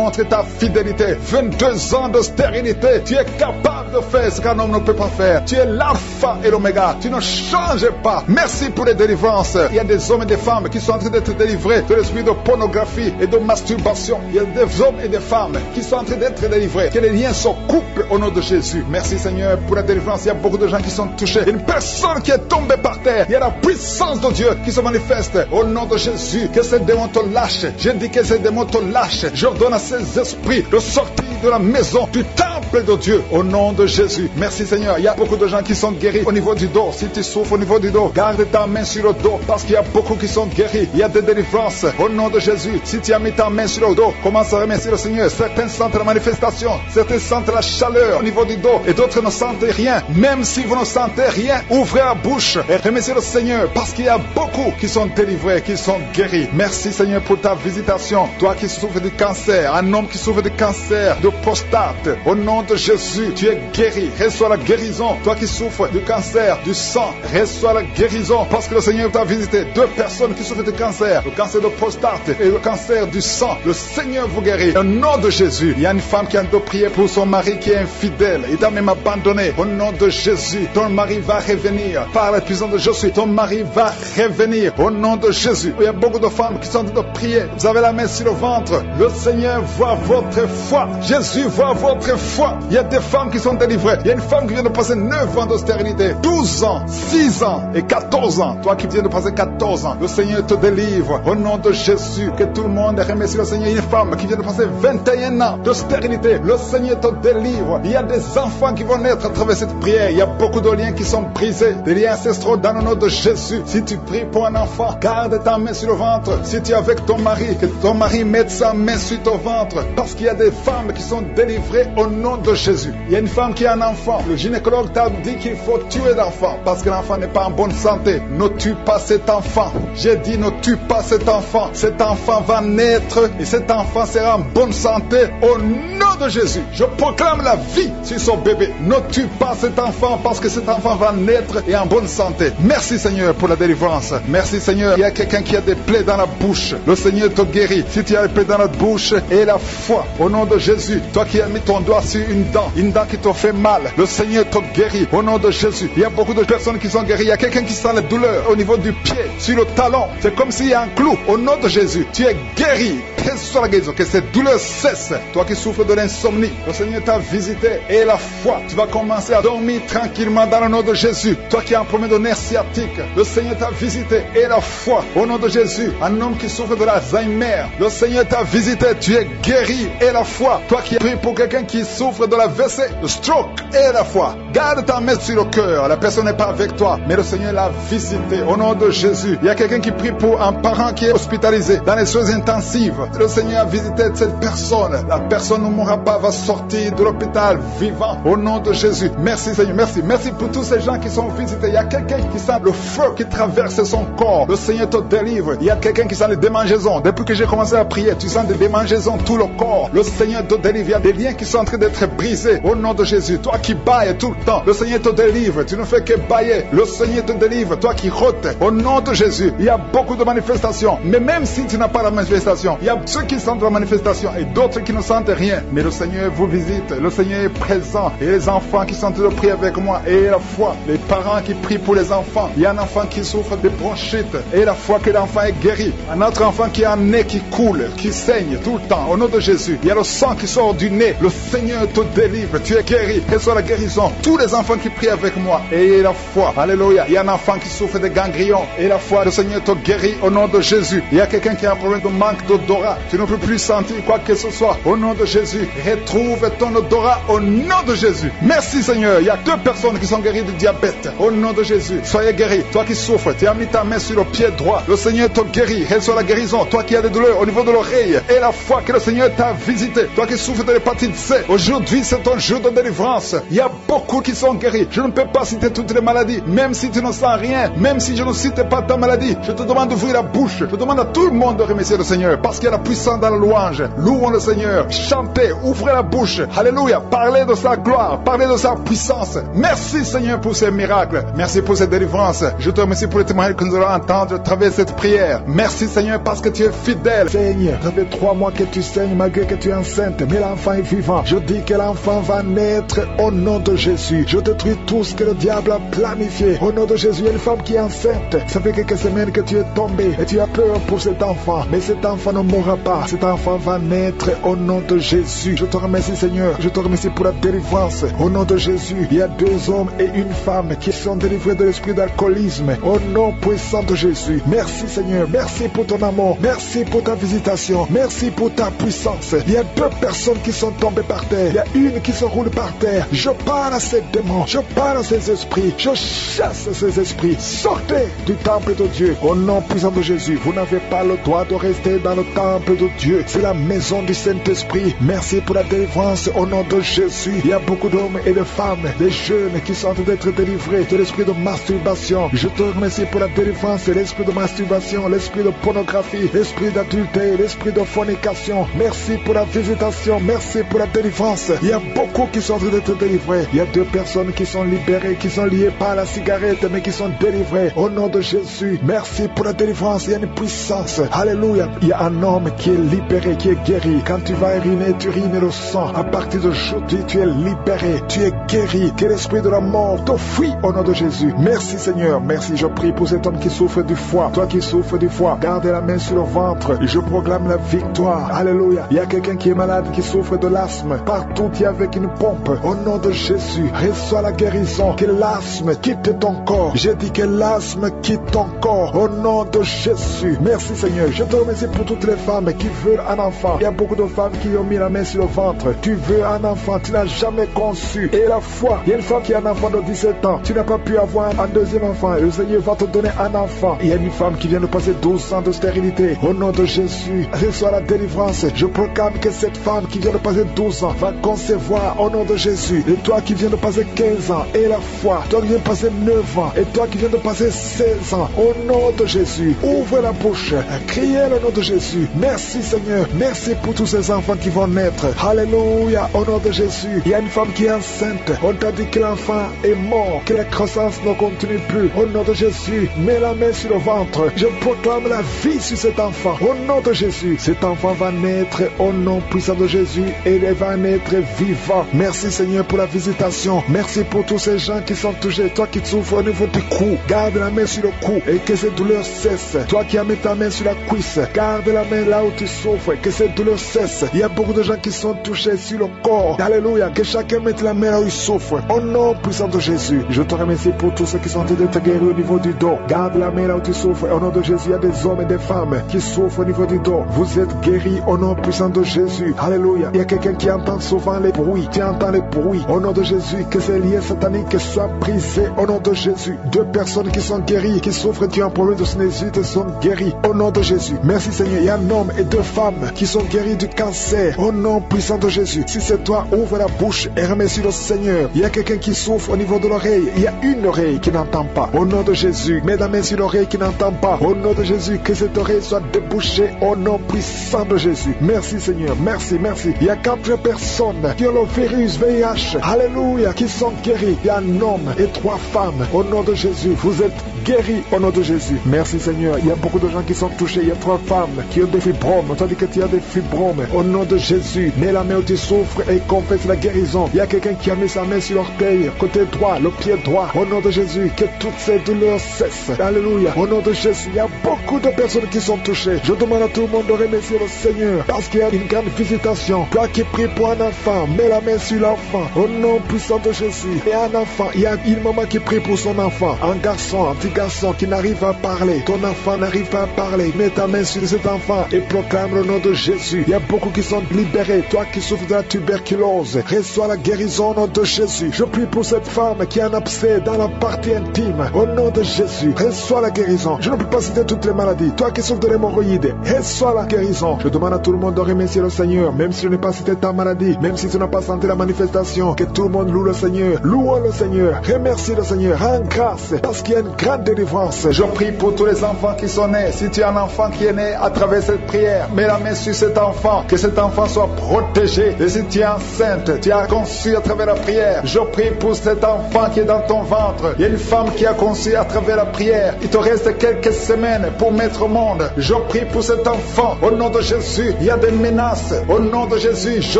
démontré ta fidélité. 22 ans de stérilité. Tu es capable de faire ce qu'un homme ne peut pas faire. Tu es l'alpha et l'oméga. Tu ne changes pas. Merci pour les délivrances. Il y a des hommes et des femmes qui sont en train d'être délivrés de l'esprit de pornographie et de masturbation. Il y a des hommes et des femmes qui sont en train d'être délivrés. Que les liens se coupent au nom de Jésus. Merci Seigneur pour la délivrance. Il y a beaucoup de gens qui sont touchés. Une personne qui est tombée par terre. Il y a la puissance de Dieu qui se manifeste au nom de Jésus. Que ces démons te lâchent. Je dis que ces démons te lâchent. J'ordonne à ces esprits de sortir de la maison, du temple de Dieu, au nom de Jésus. Merci Seigneur. Il y a beaucoup de gens qui sont guéris au niveau du dos. Si tu souffres au niveau du dos, garde ta main sur le dos parce qu'il y a beaucoup qui sont guéris. Il y a des délivrances au nom de Jésus. Si tu as mis ta main sur le dos, commence à remercier le Seigneur. Certains sentent la manifestation, certains sentent la chaleur au niveau du dos et d'autres ne sentent rien. Même si vous ne sentez rien, ouvrez la bouche et remerciez le Seigneur parce qu'il y a beaucoup qui sont délivrés, qui sont guéris. Merci Seigneur pour ta visitation. Toi qui souffres du cancer, un homme qui souffre du cancer de prostate, au nom de Jésus, tu es guéri. Reçois la guérison. Toi qui souffres du cancer du sang, reçois la guérison parce que le Seigneur t'a visité. 2 personnes qui souffrent du cancer, le cancer de prostate et le cancer du sang. Le Seigneur vous guérit. Au nom de Jésus, il y a une femme qui a de prier pour son mari qui est infidèle. Il t'a même abandonné. Au nom de Jésus, ton mari va revenir. Par la puissance de Jésus, ton mari va revenir. Au nom de Jésus, il y a beaucoup de femmes qui sont en train de prier. Vous avez la main sur le ventre. Le Seigneur voit votre foi. Jésus voit votre foi. Il y a des femmes qui sont délivrées. Il y a une femme qui vient de passer 9 ans de stérilité, 12 ans, 6 ans et 14 ans. Toi qui viens de passer 14 ans, le Seigneur te délivre. Au nom de Jésus, que tout le monde remercie le Seigneur. Une femme qui vient de passer 21 ans de stérilité, le Seigneur te délivre. Il y a des enfants qui vont naître à travers cette prière. Il y a beaucoup de liens qui sont brisés, des liens ancestraux dans le nom de Jésus. Si tu pries pour un enfant, garde ta main sur le ventre. Si tu es avec ton mari, que ton mari mette sa main sur ton ventre, parce qu'il y a des femmes qui sont délivrées au nom de Jésus. Il y a une femme qui a un enfant. Le gynécologue t'a dit qu'il faut tuer l'enfant parce que l'enfant n'est pas en bonne santé. Ne tue pas cet enfant. J'ai dit ne tue pas cet enfant. Cet enfant va naître et cet enfant sera en bonne santé au nom de Jésus. Je proclame la vie sur son bébé. Ne tue pas cet enfant parce que cet enfant va naître et en bonne santé. Merci Seigneur pour la délivrance. Merci Seigneur. Il y a quelqu'un qui a des plaies dans la bouche. Le Seigneur te guérit. Si tu as des plaies dans la bouche et la foi au nom de Jésus. Toi qui as mis ton doigt sur une dent qui te fait mal, le Seigneur te guérit au nom de Jésus. Il y a beaucoup de personnes qui sont guéries. Il y a quelqu'un qui sent la douleur au niveau du pied, sur le talon. C'est comme s'il y a un clou. Au nom de Jésus, tu es guéri. Reçois la guérison, que cette douleur cesse. Toi qui souffres de l'insomnie, le Seigneur t'a visité et la foi, tu vas commencer à dormir tranquillement dans le nom de Jésus. Toi qui as un problème de nerf sciatique, le Seigneur t'a visité et la foi, au nom de Jésus. Un homme qui souffre de l'Alzheimer, le Seigneur t'a visité, tu es guéri et la foi. Toi qui pries pour quelqu'un qui souffre de la l'AVC, le stroke et la foi, garde ta main sur le cœur. La personne n'est pas avec toi, mais le Seigneur l'a visité au nom de Jésus. Il y a quelqu'un qui prie pour un parent qui est hospitalisé dans les soins intensifs. Le Seigneur a visité cette personne. La personne ne mourra pas, va sortir de l'hôpital vivant au nom de Jésus. Merci Seigneur, merci. Merci pour tous ces gens qui sont visités. Il y a quelqu'un qui sent le feu qui traverse son corps. Le Seigneur te délivre. Il y a quelqu'un qui sent les démangeaisons. Depuis que j'ai commencé à prier, tu sens des démangeaisons tout le corps. Le Seigneur te délivre. Il y a des liens qui sont en train d'être brisés au nom de Jésus. Toi qui bailles tout le temps, le Seigneur te délivre. Tu ne fais que bailler. Le Seigneur te délivre. Toi qui rôtes au nom de Jésus. Il y a beaucoup de manifestations. Mais même si tu n'as pas la manifestation, il y a ceux qui sentent la manifestation et d'autres qui ne sentent rien. Mais le Seigneur vous visite. Le Seigneur est présent. Et les enfants qui sont en train de prier avec moi. Et la foi. Les parents qui prient pour les enfants. Il y a un enfant qui souffre de bronchite. Et la foi que l'enfant est guéri. Un autre enfant qui a un nez qui coule, qui saigne tout le temps. Au nom de Jésus. Il y a le sang qui sort du nez. Le Seigneur te délivre. Tu es guéri. Reçois la guérison. Tous les enfants qui prient avec moi. Et la foi. Alléluia. Il y a un enfant qui souffre de ganglions. Et la foi, le Seigneur te guérit au nom de Jésus. Il y a quelqu'un qui a un problème de manque d'odorat. Tu ne peux plus sentir quoi que ce soit. Au nom de Jésus. Retrouve ton odorat au nom de Jésus. Merci Seigneur. Il y a 2 personnes qui sont guéries du diabète. Au nom de Jésus. Soyez guéris. Toi qui souffres, tu as mis ta main sur le pied droit. Le Seigneur te guérit. Reçois la guérison. Toi qui as des douleurs au niveau de l'oreille. Et la foi que le Seigneur t'a visité. Toi qui souffres de l'hépatite C. Aujourd'hui, c'est ton jour de délivrance. Il y a beaucoup beaucoup qui sont guéris. Je ne peux pas citer toutes les maladies, même si tu ne sens rien, même si je ne cite pas ta maladie. Je te demande d'ouvrir la bouche. Je demande à tout le monde de remercier le Seigneur, parce qu'il y a la puissance dans la louange. Louons le Seigneur. Chantez, ouvrez la bouche. Alléluia. Parlez de sa gloire, parlez de sa puissance. Merci Seigneur pour ces miracles. Merci pour cette délivrance. Je te remercie pour les témoignages que nous allons entendre à travers cette prière. Merci Seigneur parce que tu es fidèle. Seigneur, ça fait 3 mois que tu saignes malgré que tu es enceinte, mais l'enfant est vivant. Je dis que l'enfant va naître au nom de Jésus. Je détruis tout ce que le diable a planifié. Au nom de Jésus, il y a une femme qui est enceinte. Ça fait quelques semaines que tu es tombé et tu as peur pour cet enfant. Mais cet enfant ne mourra pas. Cet enfant va naître au nom de Jésus. Je te remercie Seigneur. Je te remercie pour la délivrance. Au nom de Jésus, il y a 2 hommes et une femme qui sont délivrés de l'esprit d'alcoolisme. Au nom puissant de Jésus. Merci Seigneur. Merci pour ton amour. Merci pour ta visitation. Merci pour ta puissance. Il y a 2 personnes qui sont tombées par terre. Il y a une qui se roule par terre. Je parle à ces démons. Je parle à ces esprits. Je chasse ces esprits. Sortez du temple de Dieu. Au nom puissant de Jésus. Vous n'avez pas le droit de rester dans le temple de Dieu. C'est la maison du Saint-Esprit. Merci pour la délivrance au nom de Jésus. Il y a beaucoup d'hommes et de femmes, des jeunes qui sont en train d'être délivrés de l'esprit de masturbation. Je te remercie pour la délivrance de l'esprit de masturbation, l'esprit de pornographie, l'esprit d'adultère, l'esprit de fornication. Merci pour la visitation. Merci pour la délivrance. Il y a beaucoup qui sont en train d'être délivrés. Il y a 2 personnes qui sont libérées, qui sont liées par la cigarette, mais qui sont délivrées au nom de Jésus. Merci pour la délivrance. Il y a une puissance. Alléluia. Il y a un homme qui est libéré, qui est guéri. Quand tu vas uriner, tu urines le sang. À partir d'aujourd'hui, tu es libéré. Tu es guéri. Que l'esprit de la mort te fuit au nom de Jésus. Merci Seigneur. Merci. Je prie pour cet homme qui souffre du foie. Toi qui souffres du foie, garde la main sur le ventre. Je proclame la victoire. Alléluia. Il y a quelqu'un qui est malade, qui souffre de l'asthme. Partout, il y a avec une pompe. Au nom de Jésus, reçois la guérison. Que l'asthme quitte ton corps. J'ai dit que l'asthme quitte ton corps. Au nom de Jésus. Merci Seigneur. Je te remercie pour toutes les femmes qui veulent un enfant. Il y a beaucoup de femmes qui ont mis la main sur le ventre. Tu veux un enfant, tu n'as jamais conçu. Et la foi, il y a une femme qui a un enfant de 17 ans. Tu n'as pas pu avoir un deuxième enfant. Le Seigneur va te donner un enfant. Il y a une femme qui vient de passer 12 ans de stérilité. Au nom de Jésus, reçois la délivrance. Je proclame que cette femme qui vient de passer 12 ans va concevoir au nom de Jésus. Et toi qui viens de passer 15 ans, et la foi, toi qui viens de passer 9 ans, et toi qui viens de passer 16 ans, au nom de Jésus, ouvre la bouche, criez le nom de Jésus. Merci Seigneur, merci pour tous ces enfants qui vont naître. Alléluia, au nom de Jésus. Il y a une femme qui est enceinte. On t'a dit que l'enfant est mort, que la croissance ne continue plus. Au nom de Jésus, mets la main sur le ventre. Je proclame la vie sur cet enfant. Au nom de Jésus, cet enfant va naître au nom puissant de Jésus et il va naître vivant. Merci Seigneur pour la visitation. Merci pour tous ces gens qui sont touchés. Toi qui souffres au niveau du cou, garde la main sur le cou et que ces douleurs cessent. Toi qui as mis ta main sur la cuisse, garde la main là où tu souffres, que ces douleurs cessent. Il y a beaucoup de gens qui sont touchés sur le corps. Alléluia, que chacun mette la main là où il souffre. Au nom puissant de Jésus, je te remercie pour tous ceux qui sont en train d'être guéris au niveau du dos. Garde la main là où tu souffres. Au nom de Jésus, il y a des hommes et des femmes qui souffrent au niveau du dos. Vous êtes guéris au nom puissant de Jésus. Alléluia. Il y a quelqu'un qui entend souvent les bruits. Tu entends les bruits. Au nom de Jésus, que ces liens sataniques soient brisés. Au nom de Jésus, 2 personnes qui sont guéries, qui souffrent qui ont un problème de sinusite sont guéries. Au nom de Jésus. Merci Seigneur. Il y a un homme et 2 femmes qui sont guéris du cancer. Au nom puissant de Jésus. Si c'est toi, ouvre la bouche et remercie le Seigneur. Il y a quelqu'un qui souffre au niveau de l'oreille. Il y a une oreille qui n'entend pas. Au nom de Jésus, mets la main sur l'oreille qui n'entend pas. Au nom de Jésus, que cette oreille soit débouchée au nom puissant de Jésus. Merci Seigneur, merci, merci. Il y a 4 personnes qui ont le virus VIH. Alléluia, qui sont guéris. Il y a un homme et 3 femmes. Au nom de Jésus, vous êtes guéris au nom de Jésus. Merci Seigneur. Il y a beaucoup de gens qui sont touchés. Il y a 3 femmes qui ont des fibromes. On t'a dit que tu as des fibromes. Au nom de Jésus, mets la main où tu souffres et confesse la guérison. Il y a quelqu'un qui a mis sa main sur l'orteil, côté droit, le pied droit. Au nom de Jésus, que toutes ces douleurs cessent. Alléluia. Au nom de Jésus, il y a beaucoup de personnes qui sont touchées. Je demande à tout le monde de remercier le Seigneur parce qu'il y a une grande visitation. Toi qui pries pour un enfant, mets la main sur l'enfant. Au nom puissant de Jésus. Et un enfant, il y a une maman qui prie pour son enfant. Un garçon, petit garçon qui n'arrive pas à parler, ton enfant n'arrive pas à parler, mets ta main sur cet enfant et proclame le nom de Jésus. Il y a beaucoup qui sont libérés. Toi qui souffres de la tuberculose, reçois la guérison au nom de Jésus. Je prie pour cette femme qui a un abcès dans la partie intime. Au nom de Jésus, reçois la guérison. Je ne peux pas citer toutes les maladies. Toi qui souffres de l'hémorroïde, reçois la guérison. Je demande à tout le monde de remercier le Seigneur, même si je n'ai pas cité ta maladie, même si tu n'as pas senti la manifestation, que tout le monde loue le Seigneur. Louons le Seigneur, remercie le Seigneur, rends grâce, parce qu'il y a une grande délivrance. Je prie pour tous les enfants qui sont nés. Si tu as un enfant qui est né à travers cette prière, mets la main sur cet enfant, que cet enfant soit protégé. Et si tu es enceinte, tu as conçu à travers la prière, je prie pour cet enfant qui est dans ton ventre. Il y a une femme qui a conçu à travers la prière. Il te reste quelques semaines pour mettre au monde. Je prie pour cet enfant. Au nom de Jésus, il y a des menaces. Au nom de Jésus, je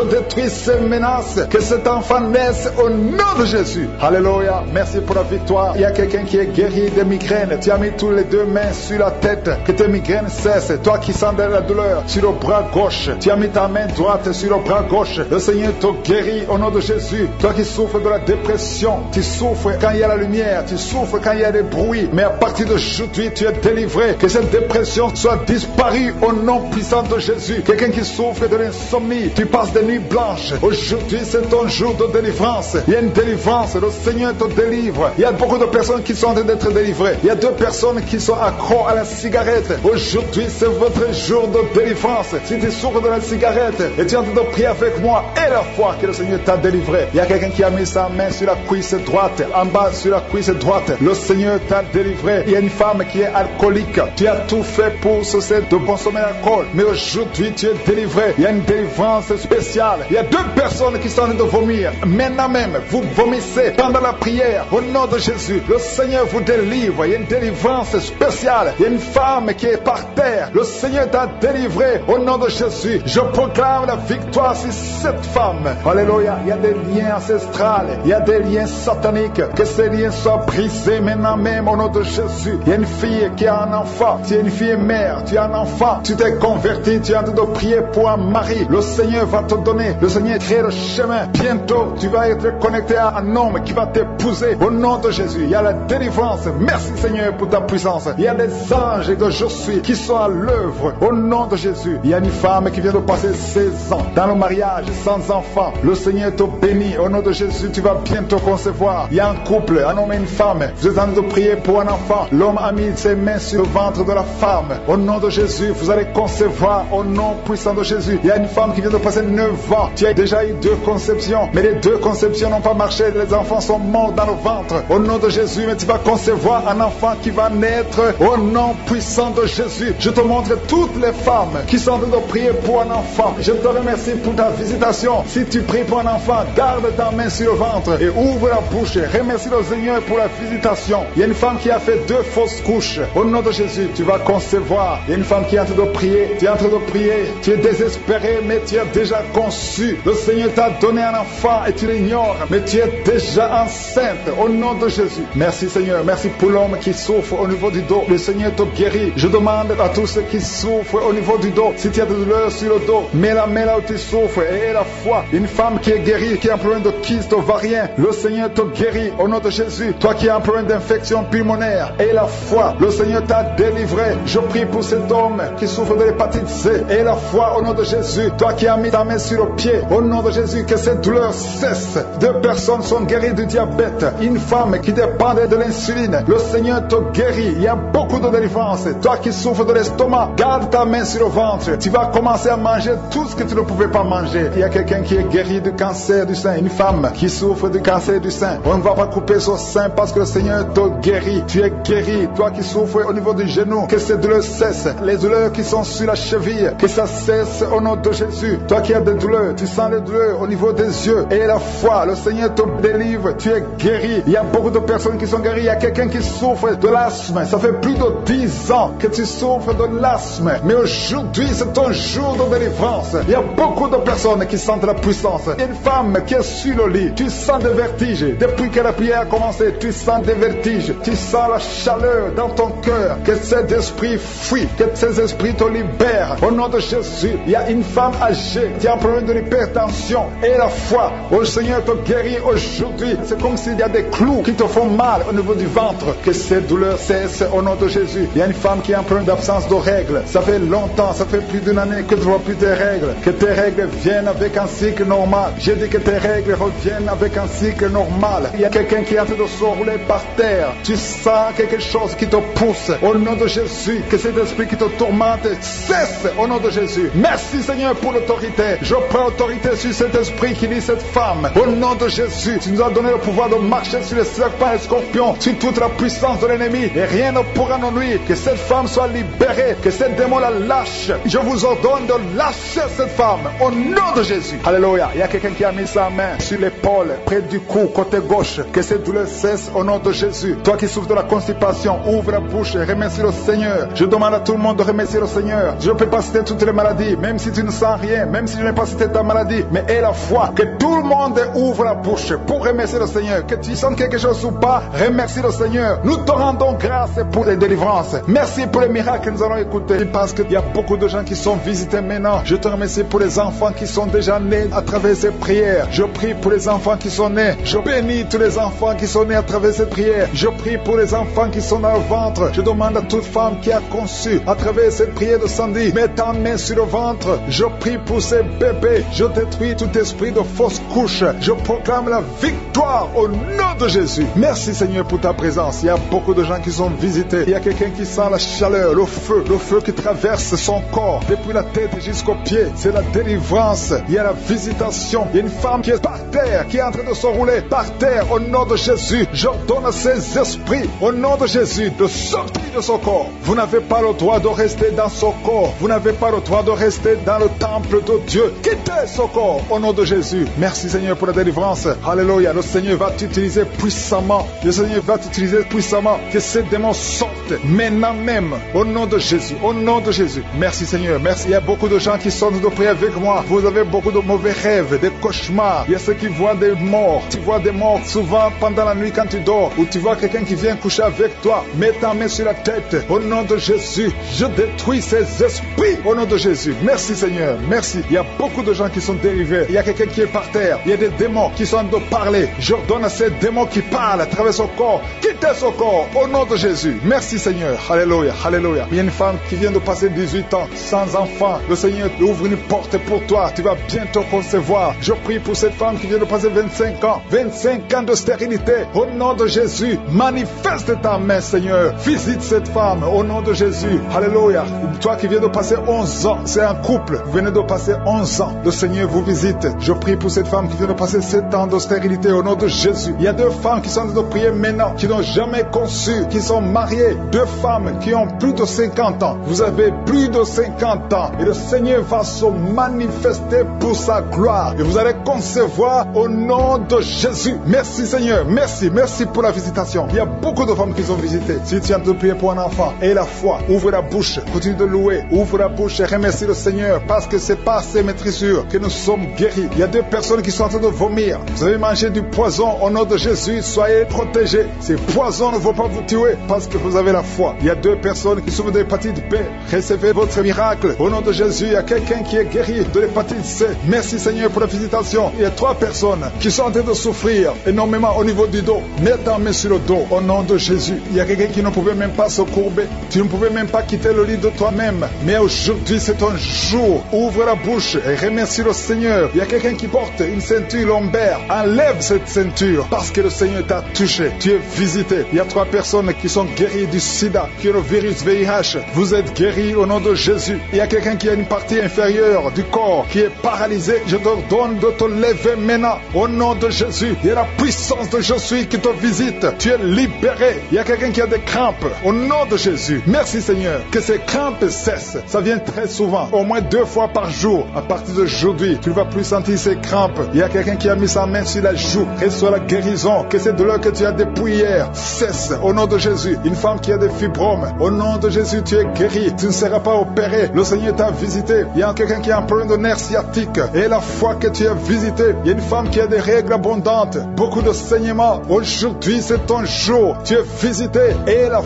détruis ces menaces. Que cet enfant naisse au nom de Jésus. Alléluia. Merci pour la victoire. Il y a quelqu'un qui est guéri de migraines. Tu as mis tous les deux mains sur la tête. Que tes migraines cessent. Toi qui sens de la douleur sur le bras gauche, tu as mis ta main droite sur le bras gauche. Le Seigneur te guérit au nom de Jésus. Toi qui souffres de la dépression, tu souffres quand il y a la lumière, tu souffres quand il y a des bruits, mais à partir d'aujourd'hui, tu es délivré. Que cette dépression soit disparue au nom puissant de Jésus. Quelqu'un qui souffre de l'insomnie, tu passes des nuits blanches. Aujourd'hui, c'est ton jour de délivrance. Il y a une délivrance, le Seigneur te délivre. Il y a beaucoup de personnes qui sont en train d'être délivrées. Il y a 2 personnes qui sont accros à la cigarette. Aujourd'hui, c'est votre jour de délivrance. Si tu souffres de la cigarette et tu es en train de prier avec moi, et la foi que le Seigneur t'a délivré. Il y a quelqu'un qui a mis sa main sur la cuisse droite, en bas sur la cuisse droite. Le Seigneur t'a délivré. Il y a une femme qui est alcoolique. Tu as tout fait pour cesser de consommer l'alcool, mais aujourd'hui tu es délivré. Il y a une délivrance spéciale. Il y a 2 personnes qui sont en train de vomir. Maintenant même, vous vomissez pendant la prière. Au nom de Jésus, le Seigneur vous délivre. Il y a une délivrance spéciale. Il y a une femme qui est par terre. Le Seigneur t'a délivré. Au nom de Jésus, je proclame la victoire sur cette femme. Alléluia. Il y a des liens ancestrales. Il y a des liens sataniques. Que ces liens soient brisés maintenant même au nom de Jésus. Il y a une fille qui a un enfant. Tu es une fille mère. Tu as un enfant. Tu t'es converti. Tu es en train de prier pour un mari. Le Seigneur va te donner. Le Seigneur crée le chemin. Bientôt, tu vas être connecté à un homme qui va t'épouser. Au nom de Jésus, il y a la délivrance. Merci Seigneur pour ta puissance. Il y a des anges que je suis qui sont à l'œuvre. Au nom de Jésus, il y a une femme qui vient de passer 16 ans dans le mariage sans enfant. Le Seigneur te bénit. Au nom de Jésus, tu vas bientôt concevoir. Il y a un couple, un homme et une femme. Vous êtes en train de prier pour un enfant. L'homme a mis ses mains sur le ventre de la femme. Au nom de Jésus, vous allez concevoir au nom puissant de Jésus. Il y a une femme qui vient de passer 9 ans. Tu as déjà eu 2 conceptions, mais les 2 conceptions n'ont pas marché. Les enfants sont morts dans le ventre. Au nom de Jésus, mais tu vas concevoir un enfant qui va naître au nom puissant de Jésus. Je te montre toutes les femmes qui sont en train de prier pour un enfant. Je te remercie pour ta visitation. Si tu pries pour un enfant, garde ta main sur le ventre et ouvre la bouche. Remercie le Seigneur pour la visitation. Il y a une femme qui a fait 2 fausses couches. Au nom de Jésus, tu vas concevoir. Il y a une femme qui est en train de prier. Tu es en train de prier. Tu es désespéré, mais tu as déjà conçu. Le Seigneur t'a donné un enfant et tu l'ignores, mais tu es déjà enceinte. Au nom de Jésus. Merci Seigneur. Merci pour l'homme qui souffre au niveau du dos. Le Seigneur te guérit. Je demande à tous ceux qui souffrent au niveau du dos, si tu as de douleur sur le dos, mets la main là où tu souffres et la foi. Une femme qui est guérie, qui a un problème de kyste ovarien, le Seigneur te guérit au nom de Jésus. Toi qui as un problème d'infection pulmonaire, et la foi, le Seigneur t'a délivré. Je prie pour cet homme qui souffre de l'hépatite C, et la foi au nom de Jésus. Toi qui as mis ta main sur le pied, au nom de Jésus, que cette douleur cesse. 2 personnes sont guéries du diabète. Une femme qui dépendait de l'insuline, le Seigneur te guérit. Il y a beaucoup de délivrance. Toi qui souffres de l'estomac, garde ta main sur le ventre. Tu vas commencer à manger tout ce que tu ne pouvais pas manger. Il y a quelqu'un qui est guéri du cancer du sein. Une femme qui souffre du cancer du sein. On ne va pas couper son sein parce que le Seigneur te guérit. Tu es guéri. Toi qui souffres au niveau du genou, que ces douleurs cessent. Les douleurs qui sont sur la cheville, que ça cesse au nom de Jésus. Toi qui as des douleurs, tu sens les douleurs au niveau des yeux. Et la foi, le Seigneur te délivre. Tu es guéri. Il y a beaucoup de personnes qui sont guéries. Il y a quelqu'un qui souffre de l'asthme. Ça fait plus de 10 ans que tu souffres de l'asthme. Mais aujourd'hui, c'est ton jour de délivrance. Il y a beaucoup de personnes qui sentent la puissance. Il y a une femme qui est sur le lit. Tu sens des vertiges. Depuis que la prière a commencé, tu sens des vertiges. Tu sens la chaleur dans ton cœur. Que cet esprit fuit. Que ces esprits te libèrent. Au nom de Jésus, il y a une femme âgée qui a un problème de l'hypertension. Et la foi, le Seigneur te guérit aujourd'hui. C'est comme s'il y a des clous qui te font mal au niveau du ventre. que ces douleurs cessent au nom de Jésus. Il y a une femme qui est en problème d'absence de règles. Ça fait longtemps, ça fait plus d'une année que tu ne vois plus tes règles. Que tes règles viennent avec un cycle normal. J'ai dit que tes règles reviennent avec un cycle normal. Il y a quelqu'un qui est en train de se rouler par terre. Tu sens quelque chose qui te pousse. Au nom de Jésus, que cet esprit qui te tourmente cesse au nom de Jésus. Merci Seigneur pour l'autorité. Je prends autorité sur cet esprit qui lit cette femme. Au nom de Jésus, tu nous as donné le pouvoir de marcher sur les serpents et les scorpions, sur toute la puissance de l'ennemi. Et rien ne pourra nous nuire. Que cette femme soit libérée. Que cette démon la lâche. Je vous ordonne de lâcher cette femme. Au nom de Jésus. Alléluia. Il y a quelqu'un qui a mis sa main sur l'épaule, près du cou, côté gauche. Que cette douleur cesse au nom de Jésus. Toi qui souffres de la constipation, ouvre la bouche et remercie le Seigneur. Je demande à tout le monde de remercier le Seigneur. Je ne peux pas citer toutes les maladies, même si tu ne sens rien, même si je n'ai pas cité ta maladie, mais aie la foi que tout le monde ouvre la bouche pour remercier le Seigneur. Que tu sens quelque chose ou pas, remercie le Seigneur. Nous te rendons grâce pour les délivrances. Merci pour les miracles que nous allons écouter, parce qu'il y a beaucoup de gens qui sont visités maintenant. Je te remercie pour les enfants qui sont déjà nés à travers ces prières. Je prie pour les enfants qui sont nés. Je bénis tous les enfants qui sont nés à travers cette prière. Je prie pour les enfants qui sont dans le ventre. Je demande à toute femme qui a conçu à travers cette prière de Sandy, mets ta main sur le ventre. Je prie pour ces bébés. Je détruis tout esprit de fausse couche. Je proclame la victoire au nom de Jésus. Merci Seigneur pour ta présence. Il y a beaucoup de gens qui sont visités. Il y a quelqu'un qui sent la chaleur, le feu qui traverse son corps depuis la tête jusqu'aux pieds. C'est la délivrance. Il y a la visitation. Il y a une femme qui est par terre, qui est en train de se rouler par terre. Au nom de Jésus, j'ordonne à ces esprits, au nom de Jésus, de sortir de son corps. Vous n'avez pas le droit de rester dans son corps. Vous n'avez pas le droit de rester dans le temple de Dieu. Quittez son corps au nom de Jésus. Merci Seigneur pour la délivrance. Alléluia. Le Seigneur va t'utiliser puissamment. Le Seigneur va t'utiliser puissamment. Que ces démons sortent maintenant même au nom de Jésus. Au nom de Jésus. Merci Seigneur. Merci. Il y a beaucoup de gens qui sont de prier avec moi. Vous avez beaucoup de mauvais rêves, des cauchemars. Il y a ceux qui voient des morts. Tu vois des morts souvent pendant la nuit quand tu dors. Ou tu vois quelqu'un qui vient coucher avec toi. Mets ta main sur la tête. Au nom de Jésus. Je détruis ces esprits. Au nom de Jésus. Merci Seigneur. Merci. Il y a beaucoup de gens qui sont dérivés. Il y a quelqu'un qui est par terre. Il y a des démons qui sont en train de parler. J'ordonne à ces démons qui parlent à travers son corps. Quittez son corps. Au nom de Jésus. Merci Seigneur. Alléluia. Alléluia. Il y a une femme qui vient de passer 18 ans sans enfant. Le Seigneur ouvre une porte pour toi. Tu vas bientôt concevoir. Je prie pour cette femme qui vient de passer 25 ans. 25 ans de stérilité. Au nom de Jésus. Manifeste ta main Seigneur. Visite cette femme. Au nom de Jésus. Alléluia. Toi qui viens de passer 11 ans. C'est un couple. Vous venez de passer 11 ans. Le Seigneur vous visite. Je prie pour cette femme qui vient de passer 7 ans de stérilité. Au nom de Jésus. Il y a 2 femmes qui sont en train de prier maintenant. Qui n'ont jamais conçu. Qui sont mariées. 2 femmes qui ont plus de 50 ans. Vous avez plus de 50 ans. Et le Seigneur va se manifester pour sa gloire. Et vous allez concevoir au nom de Jésus. Merci Seigneur. Merci. Merci pour la visitation. Il y a beaucoup de femmes qui sont visitées. Si tu es en train de prier pour un enfant, aie la foi. Ouvre la bouche. Continue de louer. Ouvre la bouche et remercie le Seigneur. Parce que c'est pas ces maîtrisures que nous sommes guéris. Il y a 2 personnes qui sont en train de vomir. Vous avez mangé du poison. Au nom de Jésus, soyez protégés. Ces poisons ne vont pas vous tuer parce que vous avez la foi. Il y a 2 personnes qui souffrent de l'hépatite B. Recevez votre miracle. Au nom de Jésus, il y a quelqu'un qui est guéri de l'hépatite C. Merci Seigneur pour la visitation. Il y a 3 personnes qui sont en train de souffrir énormément au niveau du dos. Mets ta main sur le dos. Au nom de Jésus. Il y a quelqu'un qui ne pouvait même pas se courber. Tu ne pouvais même pas quitter le lit de toi-même. Mais aujourd'hui, c'est un jour. Ouvre la bouche et remercie le Seigneur. Il y a quelqu'un qui porte une ceinture lombaire. Enlève cette ceinture parce que le Seigneur t'a touché. Tu es visité. Il y a 3 personnes qui sont guéries du sida, qui ont le virus VIH. Vous êtes guéris au nom de Jésus. Il y a quelqu'un qui a une partie inférieure du corps qui est paralysée. Je te donne de te lever maintenant au nom de Jésus. Il y a la puissance de Je suis qui te visite. Tu es libéré. Il y a quelqu'un qui a des crampes au nom de Jésus. Merci Seigneur. Que ces crampes cessent. Ça vient très souvent, au moins 2 fois par jour. À partir d'aujourd'hui, tu ne vas plus sentir ces crampes. Il y a quelqu'un qui a mis sa main sur la joue. Reçois la guérison. Que ces douleurs que tu as depuis hier cessent au nom de Jésus. Une femme qui a des fibromes, au nom de Jésus. Jésus, tu es guéri. Tu ne seras pas opéré. Le Seigneur t'a visité. Il y a quelqu'un qui a un problème de nerf sciatique. Et la fois que tu es visité, il y a une femme qui a des règles abondantes, beaucoup de saignements. Aujourd'hui, c'est ton jour. Tu es visité. Et la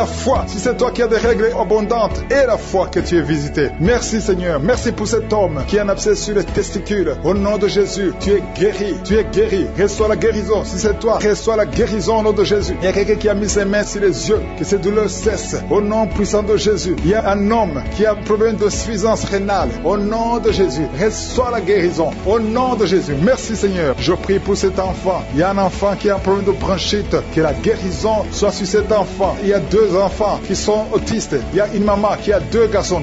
foi. Si c'est toi qui as des règles abondantes, et la foi que tu es visité. Merci Seigneur. Merci pour cet homme qui a un abcès sur les testicules. Au nom de Jésus, tu es guéri. Tu es guéri. Reçois la guérison. Si c'est toi, reçois la guérison au nom de Jésus. Il y a quelqu'un qui a mis ses mains sur les yeux, que ces douleurs cessent. Au nom puissant de Jésus. Il y a un homme qui a un problème de suffisance rénale. Au nom de Jésus, reçois la guérison. Au nom de Jésus. Merci Seigneur. Je prie pour cet enfant. Il y a un enfant qui a un problème de bronchite. Que la guérison soit sur cet enfant. Il y a 2 enfants qui sont autistes. Il y a une maman qui a 2 garçons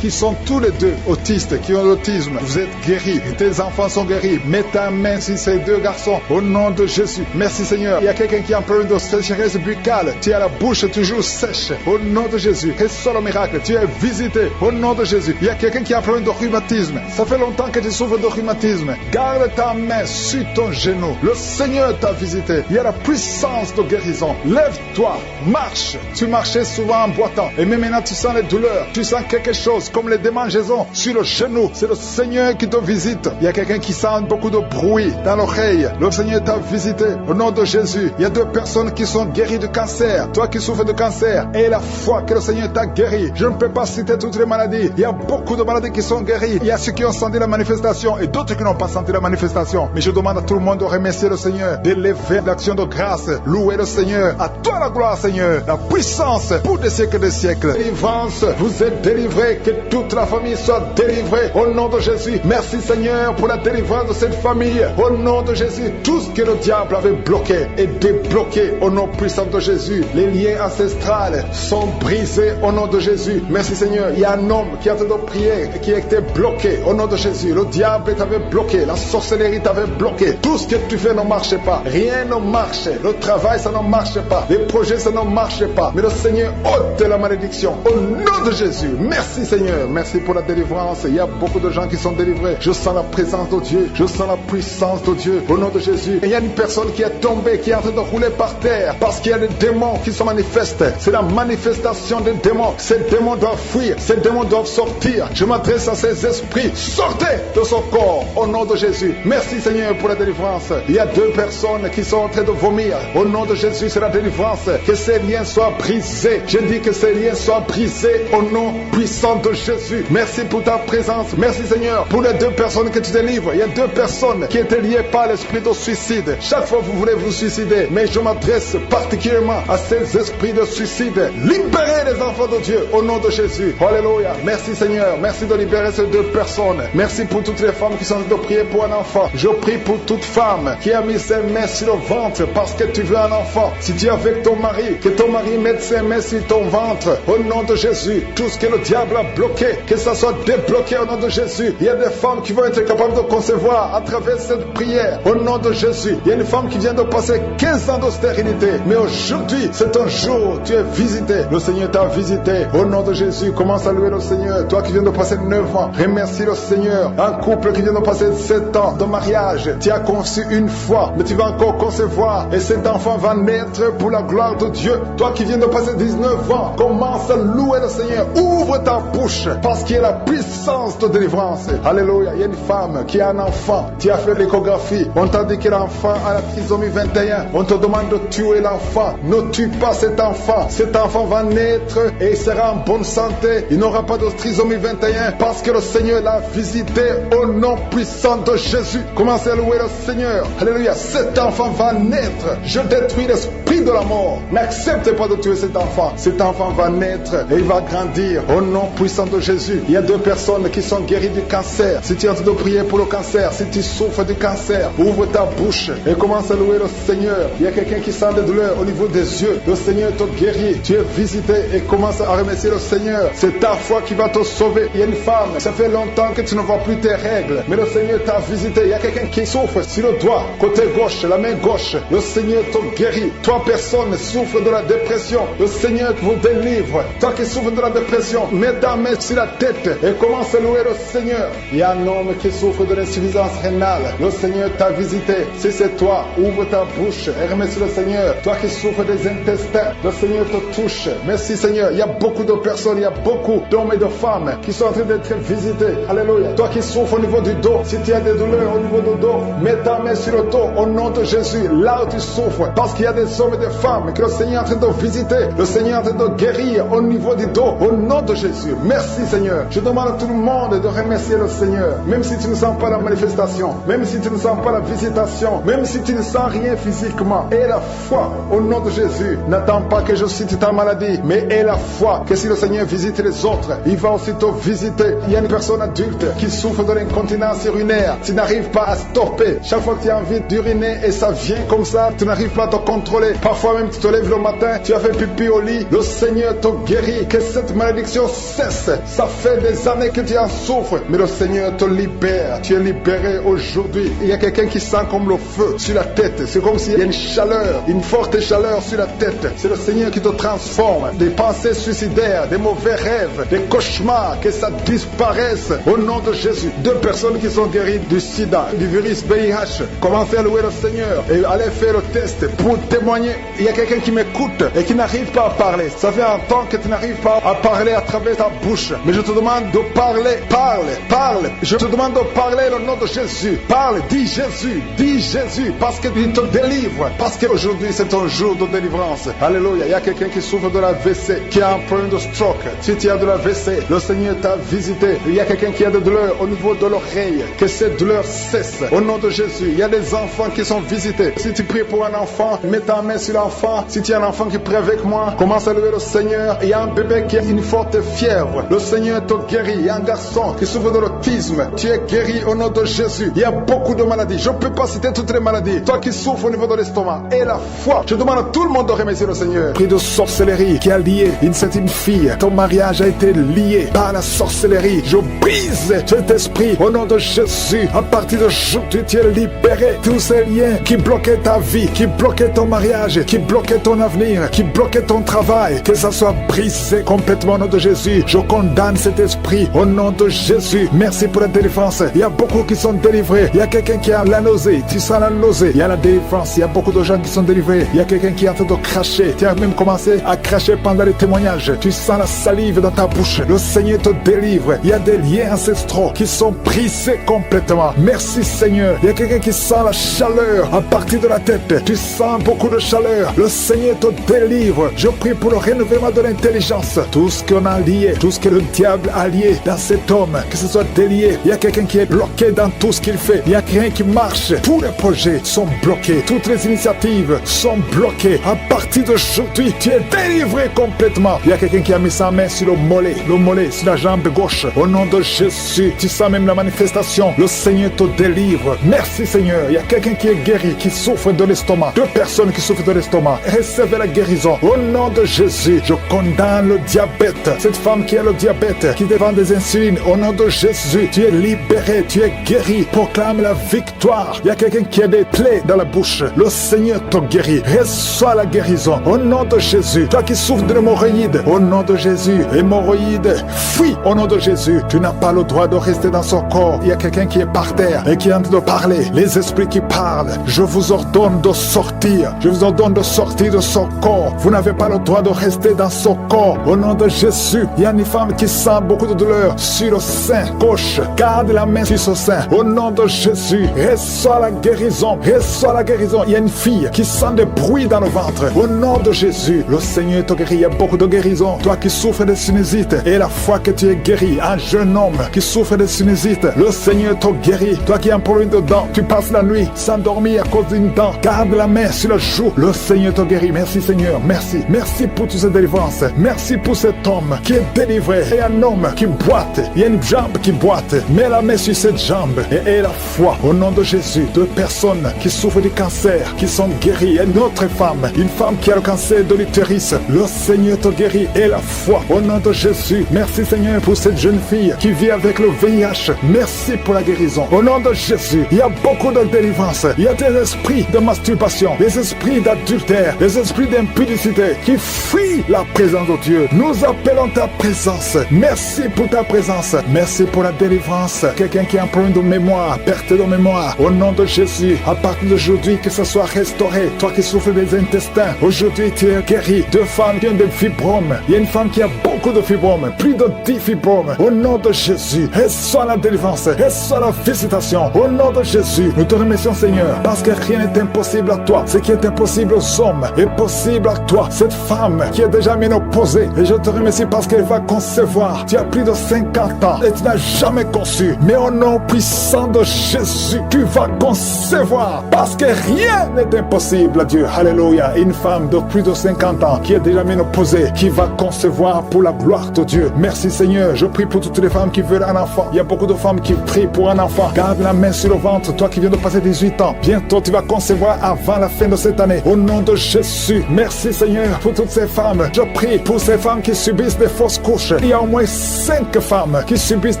qui sont tous les 2 autistes, qui ont l'autisme. Vous êtes guéris. Tes enfants sont guéris. Mets ta main sur ces 2 garçons. Au nom de Jésus. Merci Seigneur. Il y a quelqu'un qui a un problème de sécheresse buccale. Tu as la bouche toujours sèche. Au nom de Jésus. Reçois le miracle. Tu es visité. Au nom de Jésus. Il y a quelqu'un qui a un problème de rhumatisme. Ça fait longtemps que tu souffres de rhumatisme. Garde ta main sur ton genou. Le Seigneur t'a visité. Il y a la puissance de guérison. Lève-toi. Marche. Tu marchais souvent en boitant. Et même maintenant tu sens les douleurs. Tu sens quelque chose comme les démangeaisons sur le genou. C'est le Seigneur qui te visite. Il y a quelqu'un qui sent beaucoup de bruit dans l'oreille. Le Seigneur t'a visité. Au nom de Jésus. Il y a 2 personnes qui sont guéries de cancer. Toi qui souffres de cancer. Et la foi que le Seigneur t'a guéri. Je ne peux pas citer toutes les maladies. Il y a beaucoup de maladies qui sont guéries. Il y a ceux qui ont senti la manifestation et d'autres qui n'ont pas senti la manifestation. Mais je demande à tout le monde de remercier le Seigneur, d'élever l'action de grâce, louer le Seigneur. À toi la gloire, Seigneur, la puissance pour des siècles et des siècles. Délivrance, vous êtes délivrés, que toute la famille soit délivrée au nom de Jésus. Merci Seigneur pour la délivrance de cette famille. Au nom de Jésus, tout ce que le diable avait bloqué est débloqué au nom puissant de Jésus. Les liens ancestrales sont brisés au nom de Jésus. Merci Seigneur. Il y a un homme qui a en train de prier et qui a été bloqué au nom de Jésus. Le diable t'avait bloqué, la sorcellerie t'avait bloqué. Tout ce que tu fais ne marche pas. Rien ne marche. Le travail, ça ne marche pas. Les projets, ça ne marche pas. Mais le Seigneur ôte la malédiction au nom de Jésus. Merci Seigneur. Merci pour la délivrance. Il y a beaucoup de gens qui sont délivrés. Je sens la présence de Dieu. Je sens la puissance de Dieu au nom de Jésus. Et il y a une personne qui est tombée, qui est en train de rouler par terre parce qu'il y a des démons qui se manifestent. C'est la manifestation des démons. Ces démons doivent fuir. Ces démons doivent sortir. Je m'adresse à ces esprits. Sortez de son corps au nom de Jésus. Merci Seigneur pour la délivrance. Il y a 2 personnes qui sont en train de vomir. Au nom de Jésus, c'est la délivrance. Que ces liens soient brisés. Je dis que ces liens soient brisés au nom puissant de Jésus. Merci pour ta présence. Merci Seigneur pour les 2 personnes que tu délivres. Il y a 2 personnes qui étaient liées par l'esprit de suicide. Chaque fois vous voulez vous suicider, mais je m'adresse particulièrement à ces esprits de suicide. Libérez les enfants de Dieu au nom de Jésus. Alléluia. Merci Seigneur. Merci de libérer ces 2 personnes. Merci pour toutes les femmes qui sont en train de prier pour un enfant. Je prie pour toute femme qui a mis ses mains sur le ventre parce que tu veux un enfant. Si tu es avec ton mari, que ton mari mette ses mains sur ton ventre au nom de Jésus. Tout ce que le diable a bloqué, que ça soit débloqué au nom de Jésus. Il y a des femmes qui vont être capables de concevoir à travers cette prière au nom de Jésus. Il y a une femme qui vient de passer 15 ans de stérilité, mais aujourd'hui c'est un jour, tu es visité. Le Seigneur t'a visité au nom de Jésus. Commence à louer le Seigneur. Toi qui viens de passer 9 ans, remercie le Seigneur. Un couple qui vient de passer 7 ans de mariage, tu as conçu une fois, mais tu vas encore concevoir et cet enfant va naître pour la gloire de Dieu. Toi qui viens de passer 19 ans, commence à louer le Seigneur. Ouvre ta bouche parce qu'il y a la puissance de délivrance. Alléluia. Il y a une femme qui a un enfant. Tu as fait l'échographie. On t'a dit que l'enfant a la trisomie 21. On te demande de tuer l'enfant. Ne tue pas cet enfant. Cet enfant va naître et il sera en bonne santé. Il n'aura pas de trisomie 21 parce que le Seigneur l'a visité au nom puissant de Jésus. Commencez à louer le Seigneur. Alléluia. Cet enfant va naître. Je détruis l'esprit de la mort. N'acceptez pas de tuer cet enfant. Cet enfant va naître et il va grandir au nom puissant de Jésus. Il y a 2 personnes qui sont guéries du cancer. Si tu es en train de prier pour le cancer, si tu souffres du cancer, ouvre ta bouche et commence à louer le Seigneur. Il y a quelqu'un qui sent des douleurs au niveau des yeux. Le Seigneur te guérit. Tu es visité et commence à remercier le Seigneur. C'est ta foi qui va te sauver. Il y a une femme, ça fait longtemps que tu ne vois plus tes règles, mais le Seigneur t'a visité. Il y a quelqu'un qui souffre sur le doigt, côté gauche, la main gauche. Le Seigneur te guérit. Toi, personne souffre de la dépression. Le Seigneur vous délivre. Toi qui souffres de la dépression, mets ta main sur la tête et commence à louer le Seigneur. Il y a un homme qui souffre de l'insuffisance rénale. Le Seigneur t'a visité. Si c'est toi, ouvre ta bouche et remercie le Seigneur. Toi qui souffres des intestins, le Seigneur te touche. touche. Merci Seigneur. Il y a beaucoup de personnes, il y a beaucoup d'hommes et de femmes qui sont en train d'être visités. Alléluia. Toi qui souffres au niveau du dos, si tu as des douleurs au niveau du dos, mets ta main sur le dos au nom de Jésus. Là où tu souffres, parce qu'il y a des hommes et des femmes que le Seigneur est en train de visiter, le Seigneur est en train de guérir au niveau du dos, au nom de Jésus. Merci Seigneur. Je demande à tout le monde de remercier le Seigneur, même si tu ne sens pas la manifestation, même si tu ne sens pas la visitation, même si tu ne sens rien physiquement. Et la foi au nom de Jésus. N'attends pas que je cite ta maladie, mais aie la foi que si le Seigneur visite les autres, il va aussi te visiter. Il y a une personne adulte qui souffre de l'incontinence urinaire. Tu n'arrives pas à stopper. Chaque fois que tu as envie d'uriner et ça vient comme ça, tu n'arrives pas à te contrôler. Parfois même tu te lèves le matin, tu as fait pipi au lit, le Seigneur te guérit. Que cette malédiction cesse. Ça fait des années que tu en souffres, mais le Seigneur te libère. Tu es libéré aujourd'hui. Il y a quelqu'un qui sent comme le feu sur la tête. C'est comme s'il y a une chaleur, une forte chaleur sur la tête. C'est le Seigneur qui te transforme. Des pensées suicidaires, des mauvais rêves, des cauchemars, que ça disparaisse au nom de Jésus. 2 personnes qui sont guéries du sida, du virus VIH. Commencez à louer le Seigneur et allez faire le test pour témoigner. Il y a quelqu'un qui m'écoute et qui n'arrive pas à parler. Ça fait un temps que tu n'arrives pas à parler à travers ta bouche. Mais je te demande de parler. Parle. Je te demande de parler au nom de Jésus. Parle, dis Jésus, parce qu'il te délivre. Parce qu'aujourd'hui c'est un jour de délivrance. Alléluia. Il y a quelqu'un qui souffre de la WC, qui a un problème de stroke. Si tu as de la WC, le Seigneur t'a visité. Il y a quelqu'un qui a des douleurs au niveau de l'oreille. Que cette douleur cesse au nom de Jésus. Il y a des enfants qui sont visités. Si tu pries pour un enfant, mets ta main sur l'enfant. Si tu as un enfant qui prie avec moi, commence à louer le Seigneur. Il y a un bébé qui a une forte fièvre. Le Seigneur te guérit. Il y a un garçon qui souffre de l'autisme. Tu es guéri au nom de Jésus. Il y a beaucoup de maladies. Je ne peux pas citer toutes les maladies. Toi qui souffres au niveau de l'estomac et la foi, je demande à tout le monde de remercier le Seigneur. Prix de sorcellerie qui a lié une certaine fille. Ton mariage a été lié par la sorcellerie. Je brise cet esprit au nom de Jésus. À partir d'aujourd'hui, tu es libéré. Tous ces liens qui bloquaient ta vie, qui bloquaient ton mariage, qui bloquaient ton avenir, qui bloquaient ton travail, que ça soit brisé complètement au nom de Jésus. Je condamne cet esprit au nom de Jésus. Merci pour la délivrance. Il y a beaucoup qui sont délivrés. Il y a quelqu'un qui a la nausée. Tu sens la nausée. Il y a la délivrance. Il y a beaucoup de gens qui sont délivrés. Il y a quelqu'un qui est en train de cracher. Tu as même commencé à cracher pendant les témoignages. Tu sens la salive dans ta bouche. Le Seigneur te délivre. Il y a des liens ancestraux qui sont brisés complètement. Merci Seigneur. Il y a quelqu'un qui sent la chaleur à partir de la tête. Tu sens beaucoup de chaleur. Le Seigneur te délivre. Je prie pour le renouvellement de l'intelligence. Tout ce qu'on a lié, tout ce que le diable a lié dans cet homme, que ce soit délié. Il y a quelqu'un qui est bloqué dans tout ce qu'il fait. Il y a rien qui marche. Tous les projets sont bloqués. Toutes les initiatives sont bloquées. À partir d'aujourd'hui, tu es délivré complètement. Il y a quelqu'un qui a mis sa main sur le mollet sur la jambe gauche. Au nom de Jésus, tu sens même la manifestation. Le Seigneur te délivre. Merci Seigneur. Il y a quelqu'un qui est guéri, qui souffre de l'estomac. 2 personnes qui souffrent de l'estomac. Recevez la guérison. Au nom de Jésus, je condamne le diabète. Cette femme qui a le diabète, qui devant des insulines. Au nom de Jésus, tu es libéré, tu es guéri. Proclame la victoire. Il y a quelqu'un qui a des plaies dans la bouche. Le Seigneur te guérit. Reçois la guérison. Au nom de Jésus. Toi qui souffres de l'hémorroïde. Au nom de Jésus. Hémorroïde, fuis. Au nom de Jésus. Tu n'as pas le droit de rester dans son corps. Il y a quelqu'un qui est par terre et qui est en train de parler. Les esprits qui parlent. Je vous ordonne de sortir. Je vous ordonne de sortir de son corps. Vous n'avez pas le droit de rester dans son corps. Au nom de Jésus. Il y a une femme qui sent beaucoup de douleur sur le sein gauche. Garde la main sur son sein. Au nom de Jésus. Reçois la guérison. Reçois la guérison. Il y a une fille qui sent des bruits dans le ventre. Au nom de Jésus. Le Seigneur te guérit. Il y a beaucoup de guérison. Toi qui souffres de sinusite et la foi que tu es guéri. Un jeune homme qui souffre de sinusite. Le Seigneur te guérit. Toi qui as un problème de dents. Tu passes la nuit sans dormir à cause d'une dent. Garde la main sur le joue. Le Seigneur te guérit. Merci Seigneur. Merci. Merci pour toutes ces délivrances. Merci pour cet homme qui est délivré. Et un homme qui boite. Il y a une jambe qui boite. Mets la main sur cette jambe et aie la foi. Au nom de Jésus. 2 personnes qui souffrent du cancer, qui sont guéries. Et une autre femme. Une femme qui a le cancer de l'utérus. Le Seigneur te guérit. Et la foi. Au nom de Jésus. Merci Seigneur pour cette jeune fille qui vit avec le VIH. Merci pour la guérison. Au nom de Jésus. Il y a beaucoup de délivrance. Il y a des esprits de masturbation, des esprits d'adultère, des esprits d'impudicité qui fuient la présence de Dieu. Nous appelons ta présence. Merci pour ta présence. Merci pour la délivrance. Quelqu'un qui a un problème de mémoire, perte de mémoire. Au nom de Jésus, à partir d'aujourd'hui, que ce soit restauré. Toi qui souffres des intestins, aujourd'hui tu es guéri. 2 femmes qui ont des fibromes. Il y a une femme qui a beaucoup de fibromes, plus de 10 fibromes. Au nom de Jésus, reçois la délivrance, reçois la visitation. Au nom de Jésus, nous te remercions, Seigneur, parce que rien n'est impossible à toi. Ce qui est impossible aux hommes est possible à toi. Cette femme qui est déjà ménopausée, et je te remercie parce qu'elle va concevoir. Tu as plus de 50 ans et tu n'as jamais conçu. Mais au nom puissant de Jésus, tu vas concevoir parce que rien n'est impossible à Dieu. Alléluia. Une femme de plus de 50 ans qui est déjà ménopausée, qui va concevoir pour la gloire de Dieu. Merci Seigneur. Je prie pour toutes les femmes qui veulent un enfant. Il y a beaucoup de femmes qui prient pour un enfant. Garde la main sur le ventre. Toi qui viens de passer 18 ans, bientôt tu vas concevoir avant la fin de cette année. Au nom de Jésus. Merci Seigneur pour toutes ces femmes. Je prie pour ces femmes qui subissent des fausses couches. Il y a au moins 5 femmes qui subissent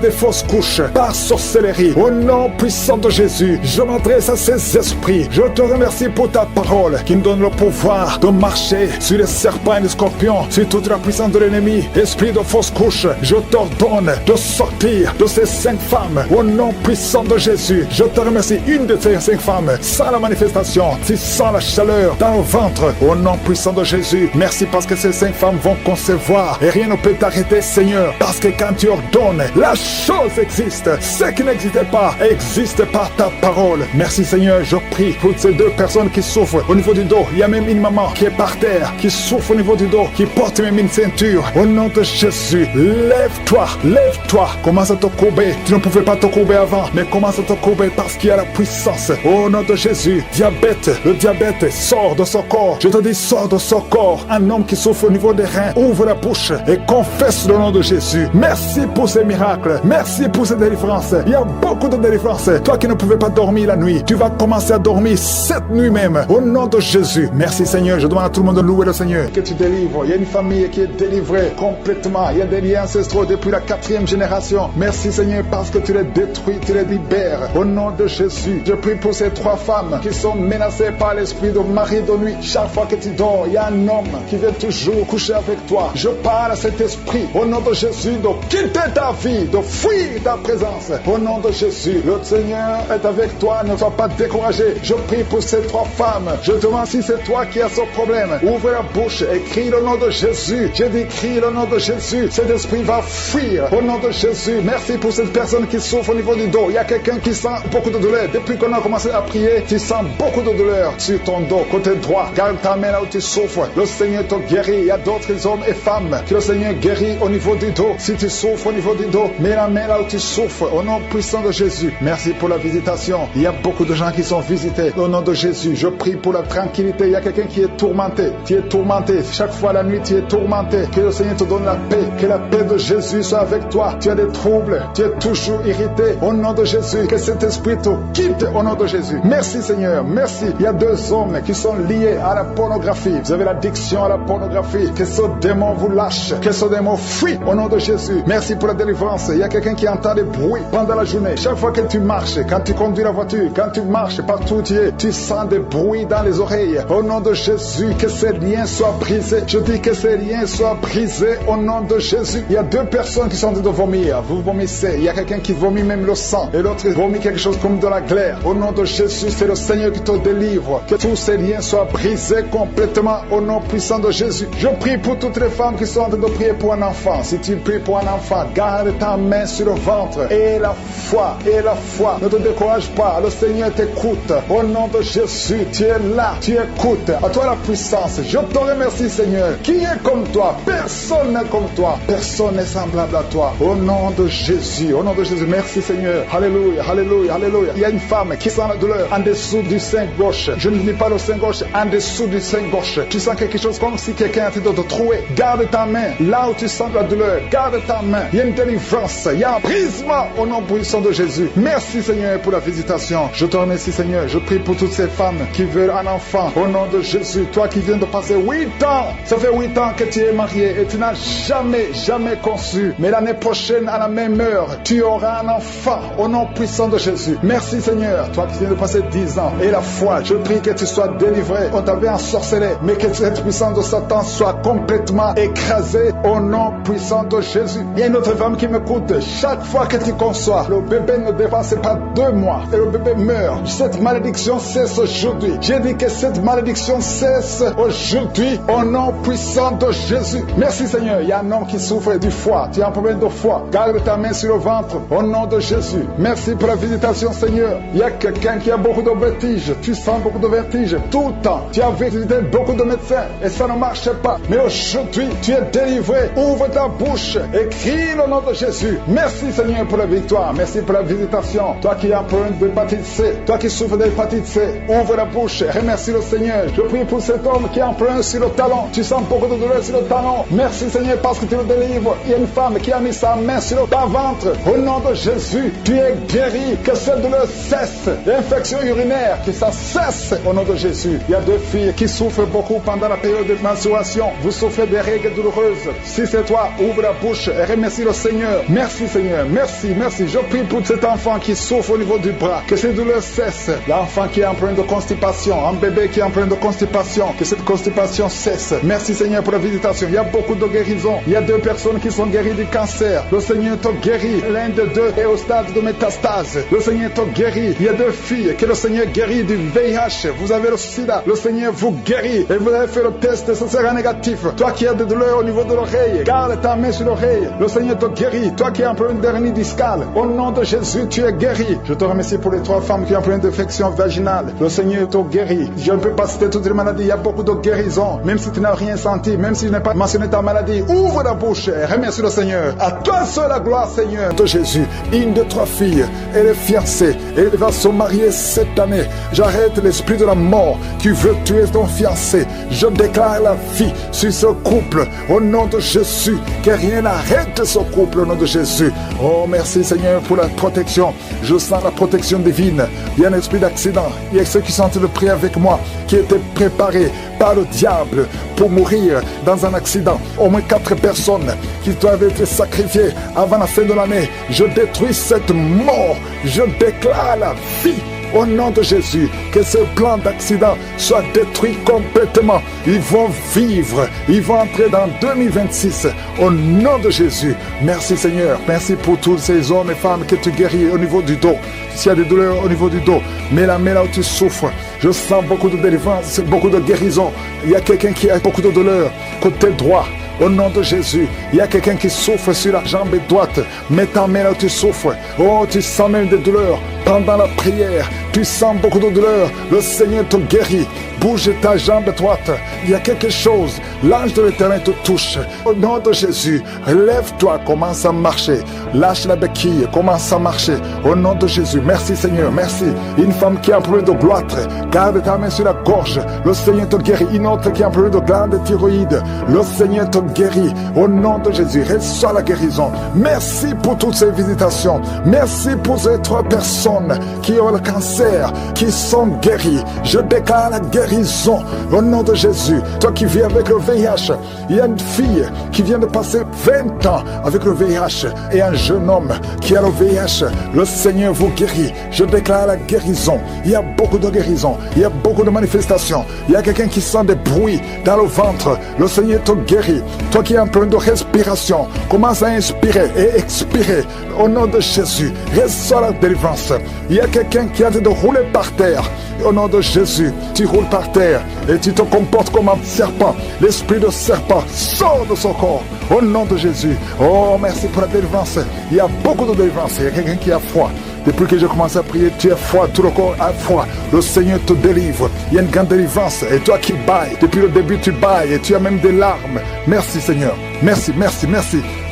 des fausses couches par sorcellerie. Au nom puissant de Jésus, je m'adresse à ces esprits. Je te remercie pour ta parole qui nous donne le pouvoir de marcher sur les serpents et les scorpions, sur toute la puissance de l'ennemi. Esprit de fausse couche, je t'ordonne de sortir de ces 5 femmes. Au nom puissant de Jésus, je te remercie. Une de ces 5 femmes, sans la manifestation, tu sens la chaleur dans le ventre. Au nom puissant de Jésus, merci parce que ces 5 femmes vont concevoir et rien ne peut t'arrêter, Seigneur, parce que quand tu ordonnes, la chose existe. Ce qui n'existait pas existe par ta parole. Merci Seigneur, je prie pour ces 2 personnes qui souffrent au niveau du dos. Il y a même une maman qui est par terre, qui souffre au niveau du dos, qui porte même une ceinture. Au nom de Jésus, lève-toi, lève-toi. Commence à te courber. Tu ne pouvais pas te courber avant, mais commence à te courber parce qu'il y a la puissance. Au nom de Jésus, diabète, le diabète sort de son corps. Je te dis, sort de son corps. Un homme qui souffre au niveau des reins, ouvre la bouche et confesse le nom de Jésus. Merci pour ces miracles. Merci pour ces délivrances. Il y a beaucoup de délivrances. Toi qui ne pouvais pas dormir la nuit, tu vas commencer à dormir cette nuit même. Au nom de Jésus. Merci Seigneur. Je demande à tout le monde de louer le Seigneur. Que tu délivres. Il y a une famille qui est délivrée complètement. Il y a des liens ancestraux depuis la 4e génération. Merci Seigneur parce que tu les détruis, tu les libères. Au nom de Jésus. Je prie pour ces 3 femmes qui sont menacées par l'esprit de mari de nuit. Chaque fois que tu dors, il y a un homme qui vient toujours coucher avec toi. Je parle à cet esprit. Au nom de Jésus, de quitter ta vie, de fuir ta présence. Au nom de Jésus, le Seigneur est avec toi, ne sois pas découragé. Je prie pour ces 3 femmes. Je demande si c'est toi qui as ce problème. Ouvre la bouche et crie le nom de Jésus. Je dis crie le nom de Jésus. Cet esprit va fuir. Au nom de Jésus, merci pour cette personne qui souffre au niveau du dos. Il y a quelqu'un qui sent beaucoup de douleur. Depuis qu'on a commencé à prier, tu sens beaucoup de douleur sur ton dos, côté droit. Garde ta main là où tu souffres. Le Seigneur te guérit. Il y a d'autres hommes et femmes que le Seigneur guérit au niveau du dos. Si tu souffres au niveau du dos, mets la main là où tu souffres. Au nom puissant de Jésus. Merci pour la visitation. Il y a beaucoup de gens qui sont visités. Au nom de Jésus, je prie pour la tranquillité. Il y a quelqu'un qui est tourmenté. Tu es tourmenté. Chaque fois la nuit, tu es tourmenté. Que le Seigneur te donne la paix. Que la paix de Jésus soit avec toi. Tu as des troubles. Tu es toujours irrité. Au nom de Jésus, que cet esprit te quitte au nom de Jésus. Merci Seigneur. Merci. Il y a 2 hommes qui sont liés à la pornographie. Vous avez l'addiction à la pornographie. Que ce démon vous lâche. Que ce démon fuit au nom de Jésus. Merci pour la délivrance. Il y a quelqu'un qui entend des bruits pendant la journée. Chaque fois que tu marches, quand tu conduis la voiture, quand tu marches partout où tu es, tu sens des bruits dans les oreilles. Au nom de Jésus, que ces liens soient brisés. Je dis que ces liens soient brisés au nom de Jésus. Il y a 2 personnes qui sont en train de vomir. Vous vomissez. Il y a quelqu'un qui vomit même le sang. Et l'autre vomit quelque chose comme de la glaire. Au nom de Jésus, c'est le Seigneur qui te délivre. Que tous ces liens soient brisés complètement au nom puissant de Jésus. Je prie pour toutes les femmes qui sont en train de prier pour un enfant. Si tu pries pour un enfant, garde ta main sur le ventre. Et la foi, et la foi. Ne te décourage pas. Le Seigneur t'écoute. Au nom de Jésus, tu es là. Tu écoutes. À toi la puissance. Je te remercie, Seigneur. Qui est comme toi? Personne n'est comme toi. Personne n'est semblable à toi. Au nom de Jésus. Au nom de Jésus. Merci, Seigneur. Alléluia, alléluia, alléluia. Il y a une femme qui sent la douleur en dessous du sein gauche. Je ne dis pas le sein gauche, en dessous du sein gauche. Tu sens quelque chose comme si quelqu'un était de te trouer. Garde ta main. Là où tu sens la douleur, garde ta main. Il y a une délivrance. Il y a un brisement au nom puissant de Jésus. Merci, Seigneur, pour la visitation. Je te remercie, Seigneur. Je prie pour toutes ces femmes qui veulent un enfant. Au nom de Jésus, toi qui viens de passer 8 ans. Ça fait 8 ans que tu es marié et tu n'as jamais conçu. Mais l'année prochaine, à la même heure, tu auras un enfant au nom puissant de Jésus. Merci Seigneur, toi qui viens de passer 10 ans. Et la foi, je prie que tu sois délivré. On t'avait ensorcelé, mais que cette puissance de Satan soit complètement écrasée au nom puissant de Jésus. Il y a une autre femme qui m'écoute. Chaque fois que tu conçois, le bébé ne dépasse pas 2 mois et le bébé meurt. Cette malédiction cesse aujourd'hui. J'ai dit que cette malédiction cesse aujourd'hui au nom puissant de Jésus. Merci Seigneur. Il y a un homme qui souffre du foie. Tu as un problème de foie. Garde ta main sur le ventre au nom de Jésus. Merci pour la visitation Seigneur. Il y a quelqu'un qui a beaucoup de vertiges. Tu sens beaucoup de vertiges tout le temps. Tu as visité beaucoup de médecins et ça ne marche pas. Mais aujourd'hui, tu es délivré. Ouvre ta bouche et crie le nom de Jésus. Merci Seigneur pour la victoire. Merci pour la visitation. Toi qui as un problème d'hépatite C, toi qui souffres d'hépatite C, ouvre la bouche et remercie le Seigneur. Je prie pour cet homme qui a un problème sur le talon. Tu sens beaucoup de douleur sur le talon. Merci Seigneur parce que tu le délivres. Il y a une femme qui a mis sa main sur le ventre. Au nom de Jésus, tu es guéri. Que cette douleur cesse. L'infection urinaire, que ça cesse au nom de Jésus. Il y a 2 filles qui souffrent beaucoup pendant la période de menstruation. Vous souffrez des règles douloureuses. Si c'est toi, ouvre la bouche et remercie le Seigneur. Merci Seigneur. Merci. Je prie pour cet enfant qui souffre au niveau du bras. Que ces douleurs cessent. L'enfant qui est en problème de constipation. Un bébé qui est en problème de constipation. Que cette constipation cesse. Merci Seigneur pour la visitation. Il y a beaucoup de guérisons. Il y a 2 personnes qui sont guéries du cancer. Le Seigneur te guérit. L'un de 2 est au stade de métastase. Le Seigneur te guérit. Il y a 2 filles que le Seigneur guérit du VIH. Vous avez le sida. Le Seigneur vous guérit. Et vous avez fait le test, ce sera négatif. Toi qui as des douleurs au niveau de l'oreille, garde ta main sur l'oreille. Le Seigneur te guérit. Toi qui as un problème d'hernie discale, au nom de Jésus, tu es guéri. Je te remercie pour les 3 femmes qui ont un problème d'infection vaginale. Le Seigneur te guérit. Je ne peux pas citer toutes les maladies. Il y a beaucoup de guérisons. Même si tu n'as rien senti, même si tu n'as pas mentionné ta maladie, ouvre la bouche et remercie le Seigneur. À toi seul la gloire, Seigneur. De Jésus, une de 3 filles, elle est fiancée. Elle va se marier cette année. J'arrête l'esprit de la mort qui veut tuer ton fiancé. Je déclare la vie sur ce couple au nom de Jésus. Que rien n'arrête ce couple au nom de Jésus. Oh, merci Seigneur pour la protection. Je sens la protection divine. Il y a un esprit d'accident. Il y a ceux qui sont en train de prier avec moi, qui étaient préparés par le diable pour mourir dans un accident. Au moins 4 personnes qui doivent être sacrifiées avant la fin de l'année. Je détruis cette mort. Je déclare la vie. Au nom de Jésus, que ce plan d'accident soit détruit complètement. Ils vont vivre, ils vont entrer dans 2026. Au nom de Jésus, merci Seigneur. Merci pour tous ces hommes et femmes que tu guéris au niveau du dos. S'il y a des douleurs au niveau du dos, mets la main là où tu souffres. Je sens beaucoup de délivrance, beaucoup de guérison. Il y a quelqu'un qui a beaucoup de douleurs côté droit. Au nom de Jésus, il y a quelqu'un qui souffre sur la jambe droite. Mets ta main là où tu souffres. Oh, tu sens même des douleurs. Pendant la prière, tu sens beaucoup de douleurs. Le Seigneur te guérit. Bouge ta jambe droite. Il y a quelque chose. L'ange de l'Éternel te touche. Au nom de Jésus, lève-toi, commence à marcher. Lâche la béquille, commence à marcher. Au nom de Jésus, merci Seigneur, merci. Une femme qui a un problème de gloître, garde ta main sur la gorge. Le Seigneur te guérit. Une autre qui a un problème de glande thyroïde, le Seigneur te guérit. Au nom de Jésus, reçois la guérison. Merci pour toutes ces visitations. Merci pour ces 3 personnes qui ont le cancer, qui sont guéries. Je déclare la guérison au nom de Jésus. Toi qui vis avec le VIH, il y a une fille qui vient de passer 20 ans avec le VIH et un jeune homme qui a le VIH. Le Seigneur vous guérit. Je déclare la guérison. Il y a beaucoup de guérison. Il y a beaucoup de manifestations. Il y a quelqu'un qui sent des bruits dans le ventre. Le Seigneur te guérit. Toi qui as un problème de respiration, commence à inspirer et expirer au nom de Jésus. Reçois la délivrance. Il y a quelqu'un qui a de rouler par terre. Au nom de Jésus, tu roules par terre et tu te comportes comme un serpent. L'esprit de serpent sort de son corps. Au nom de Jésus. Oh, merci pour la délivrance. Il y a beaucoup de délivrance. Il y a quelqu'un qui a froid. Depuis que je commence à prier, tu as froid, tout le corps a froid. Le Seigneur te délivre. Il y a une grande délivrance. Et toi qui bailles, depuis le début tu bailles et tu as même des larmes. Merci Seigneur. Merci.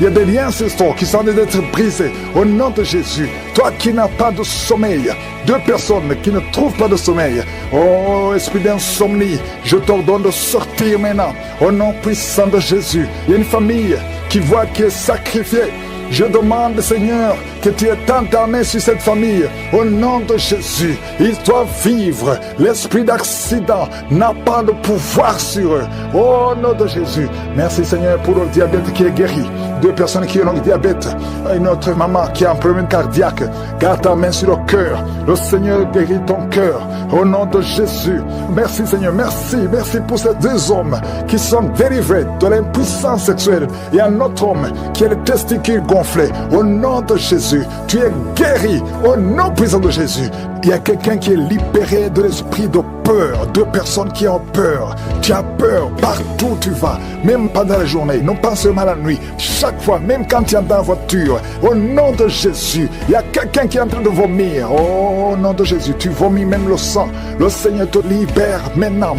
Il y a des liens ancestraux qui sont en train d'être brisés. Au nom de Jésus. Toi qui n'as pas de sommeil. 2 personnes qui ne trouvent pas de sommeil. Oh, esprit d'insomnie, je t'ordonne de sortir maintenant. Au nom puissant de Jésus. Il y a une famille qui voit qui est sacrifiée. Je demande, Seigneur, que tu étends ta main sur cette famille. Au nom de Jésus, ils doivent vivre. L'esprit d'accident n'a pas de pouvoir sur eux. Au nom de Jésus. Merci, Seigneur, pour le diabète qui est guéri. 2 personnes qui ont le diabète. Une autre maman qui a un problème cardiaque. Garde ta main sur le cœur. Le Seigneur guérit ton cœur. Au nom de Jésus. Merci, Seigneur. Merci. Merci pour ces 2 hommes qui sont délivrés de l'impuissance sexuelle. Et un autre homme qui a les testicules gonflés. Au nom de Jésus. Tu es guéri. Au nom puissant de Jésus. Il y a quelqu'un qui est libéré de l'esprit de peur. 2 personnes qui ont peur. Tu as peur partout où tu vas. Même pendant la journée. Non pas seulement la nuit. Chaque fois, même quand tu es dans la voiture. Au nom de Jésus. Il y a quelqu'un qui est en train de vomir. Au nom de Jésus. Tu vomis même le sang. Le Seigneur te libère maintenant.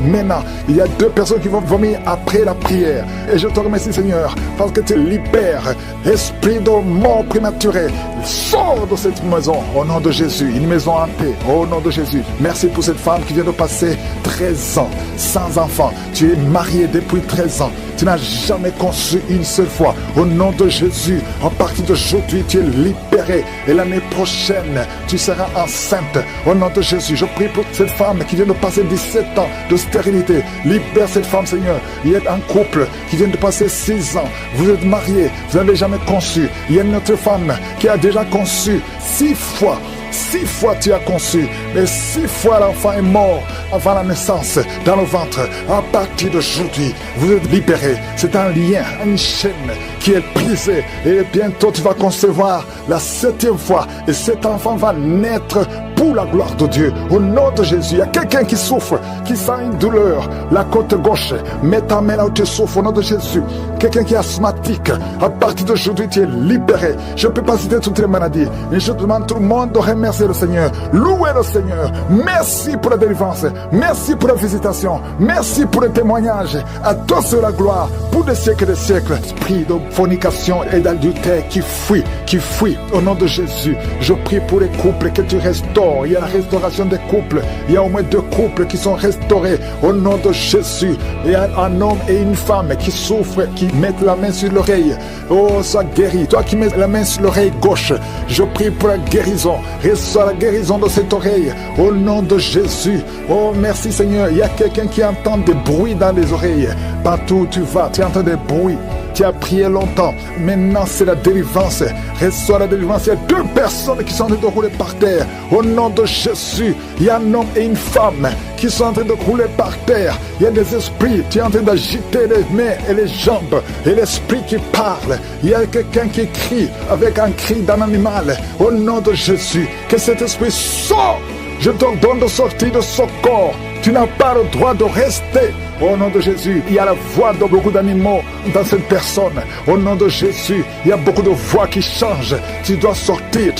Il y a 2 personnes qui vont vomir après la prière. Et je te remercie, Seigneur, parce que tu libères esprit de mort prématurée. Sors de cette maison. Au nom de Jésus. Une maison en paix. Au nom de Jésus. Merci pour cette femme qui vient de passer 13 ans sans enfant. Tu es marié depuis 13 ans. Tu n'as jamais conçu une seule fois. Au nom de Jésus, à partir d'aujourd'hui, tu es libéré. Et l'année prochaine, tu seras enceinte. Au nom de Jésus, je prie pour cette femme qui vient de passer 17 ans de stérilité. Libère cette femme, Seigneur. Il y a un couple qui vient de passer 6 ans. Vous êtes mariés, vous n'avez jamais conçu. Il y a une autre femme qui a déjà conçu 6 fois. 6 fois tu as conçu, mais 6 fois l'enfant est mort avant la naissance dans le ventre. À partir d'aujourd'hui, vous êtes libérés. C'est un lien, une chaîne qui est brisée. Et bientôt tu vas concevoir la 7e fois. Et cet enfant va naître pour la gloire de Dieu. Au nom de Jésus, il y a quelqu'un qui souffre, qui sent une douleur. La côte gauche, mets ta main là où tu souffres. Au nom de Jésus. Quelqu'un qui est asthmatique, à partir d'aujourd'hui, tu es libéré. Je ne peux pas citer toutes les maladies, mais je demande tout le monde de remercier le Seigneur. Louez le Seigneur. Merci pour la délivrance. Merci pour la visitation. Merci pour le témoignage. À toi sur la gloire pour des siècles et des siècles. Esprit de fornication et d'adultère qui fuit. Au nom de Jésus, je prie pour les couples que tu restaures. Il y a la restauration des couples. Il y a au moins 2 couples qui sont restaurés. Au nom de Jésus, il y a un homme et une femme qui souffrent, qui mettent la main sur l'oreille. Oh, sois guéri. Toi qui mets la main sur l'oreille gauche, je prie pour la guérison. Reçois la guérison de cette oreille. Au nom de Jésus. Oh, merci Seigneur. Il y a quelqu'un qui entend des bruits dans les oreilles. Partout où tu vas, tu entends des bruits. Tu as prié longtemps. Maintenant, c'est la délivrance. Reçois la délivrance. Il y a 2 personnes qui sont en train de rouler par terre. Au nom de Jésus, il y a un homme et une femme qui sont en train de rouler par terre. Il y a des esprits. Tu es en train d'agiter les mains et les jambes. Et l'esprit qui parle. Il y a quelqu'un qui crie avec un cri d'un animal. Au nom de Jésus, que cet esprit sorte. Je te donne de sortir de ce corps. Tu n'as pas le droit de rester. Au nom de Jésus, il y a la voix de beaucoup d'animaux dans cette personne. Au nom de Jésus, il y a beaucoup de voix qui changent. Tu dois sortir.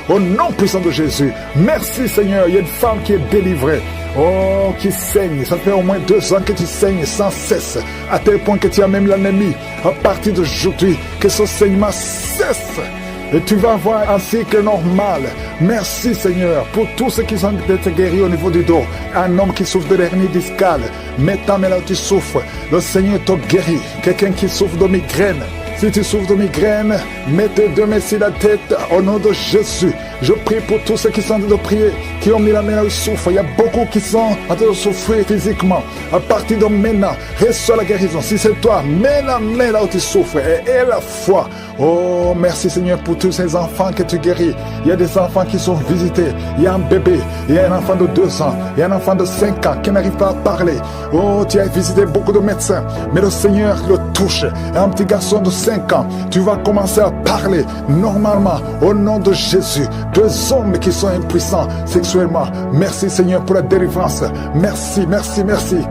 Au nom puissant de Jésus. Merci Seigneur, il y a une femme qui est délivrée. Oh, qui saigne. Ça fait au moins 2 ans que tu saignes sans cesse. À tel point que tu as même l'anémie. À partir d'aujourd'hui, que ce saignement cesse. Et tu vas avoir un cycle normal. Merci Seigneur pour tous ceux qui sont d'être guéris au niveau du dos. Un homme qui souffre de l'hernie discale. Mets ta main là où tu souffres. Le Seigneur te guérit. Quelqu'un qui souffre de migraine. Si tu souffres de migraine, mets tes 2 mains sur la tête au nom de Jésus. Je prie pour tous ceux qui sont en train de prier, qui ont mis la main là où ils souffrent. Il y a beaucoup qui sont en train de souffrir physiquement. À partir de maintenant, reçois la guérison. Si c'est toi, mets la main là où tu souffres et aie la foi. Oh, merci Seigneur pour tous ces enfants que tu guéris. Il y a des enfants qui sont visités. Il y a un bébé, il y a un enfant de 2 ans, il y a un enfant de 5 ans qui n'arrive pas à parler. Oh, tu as visité beaucoup de médecins, mais le Seigneur le touche. Un petit garçon de 5 ans, tu vas commencer à parler normalement au nom de Jésus. 2 hommes qui sont impuissants sexuellement. Merci Seigneur pour la délivrance. Merci.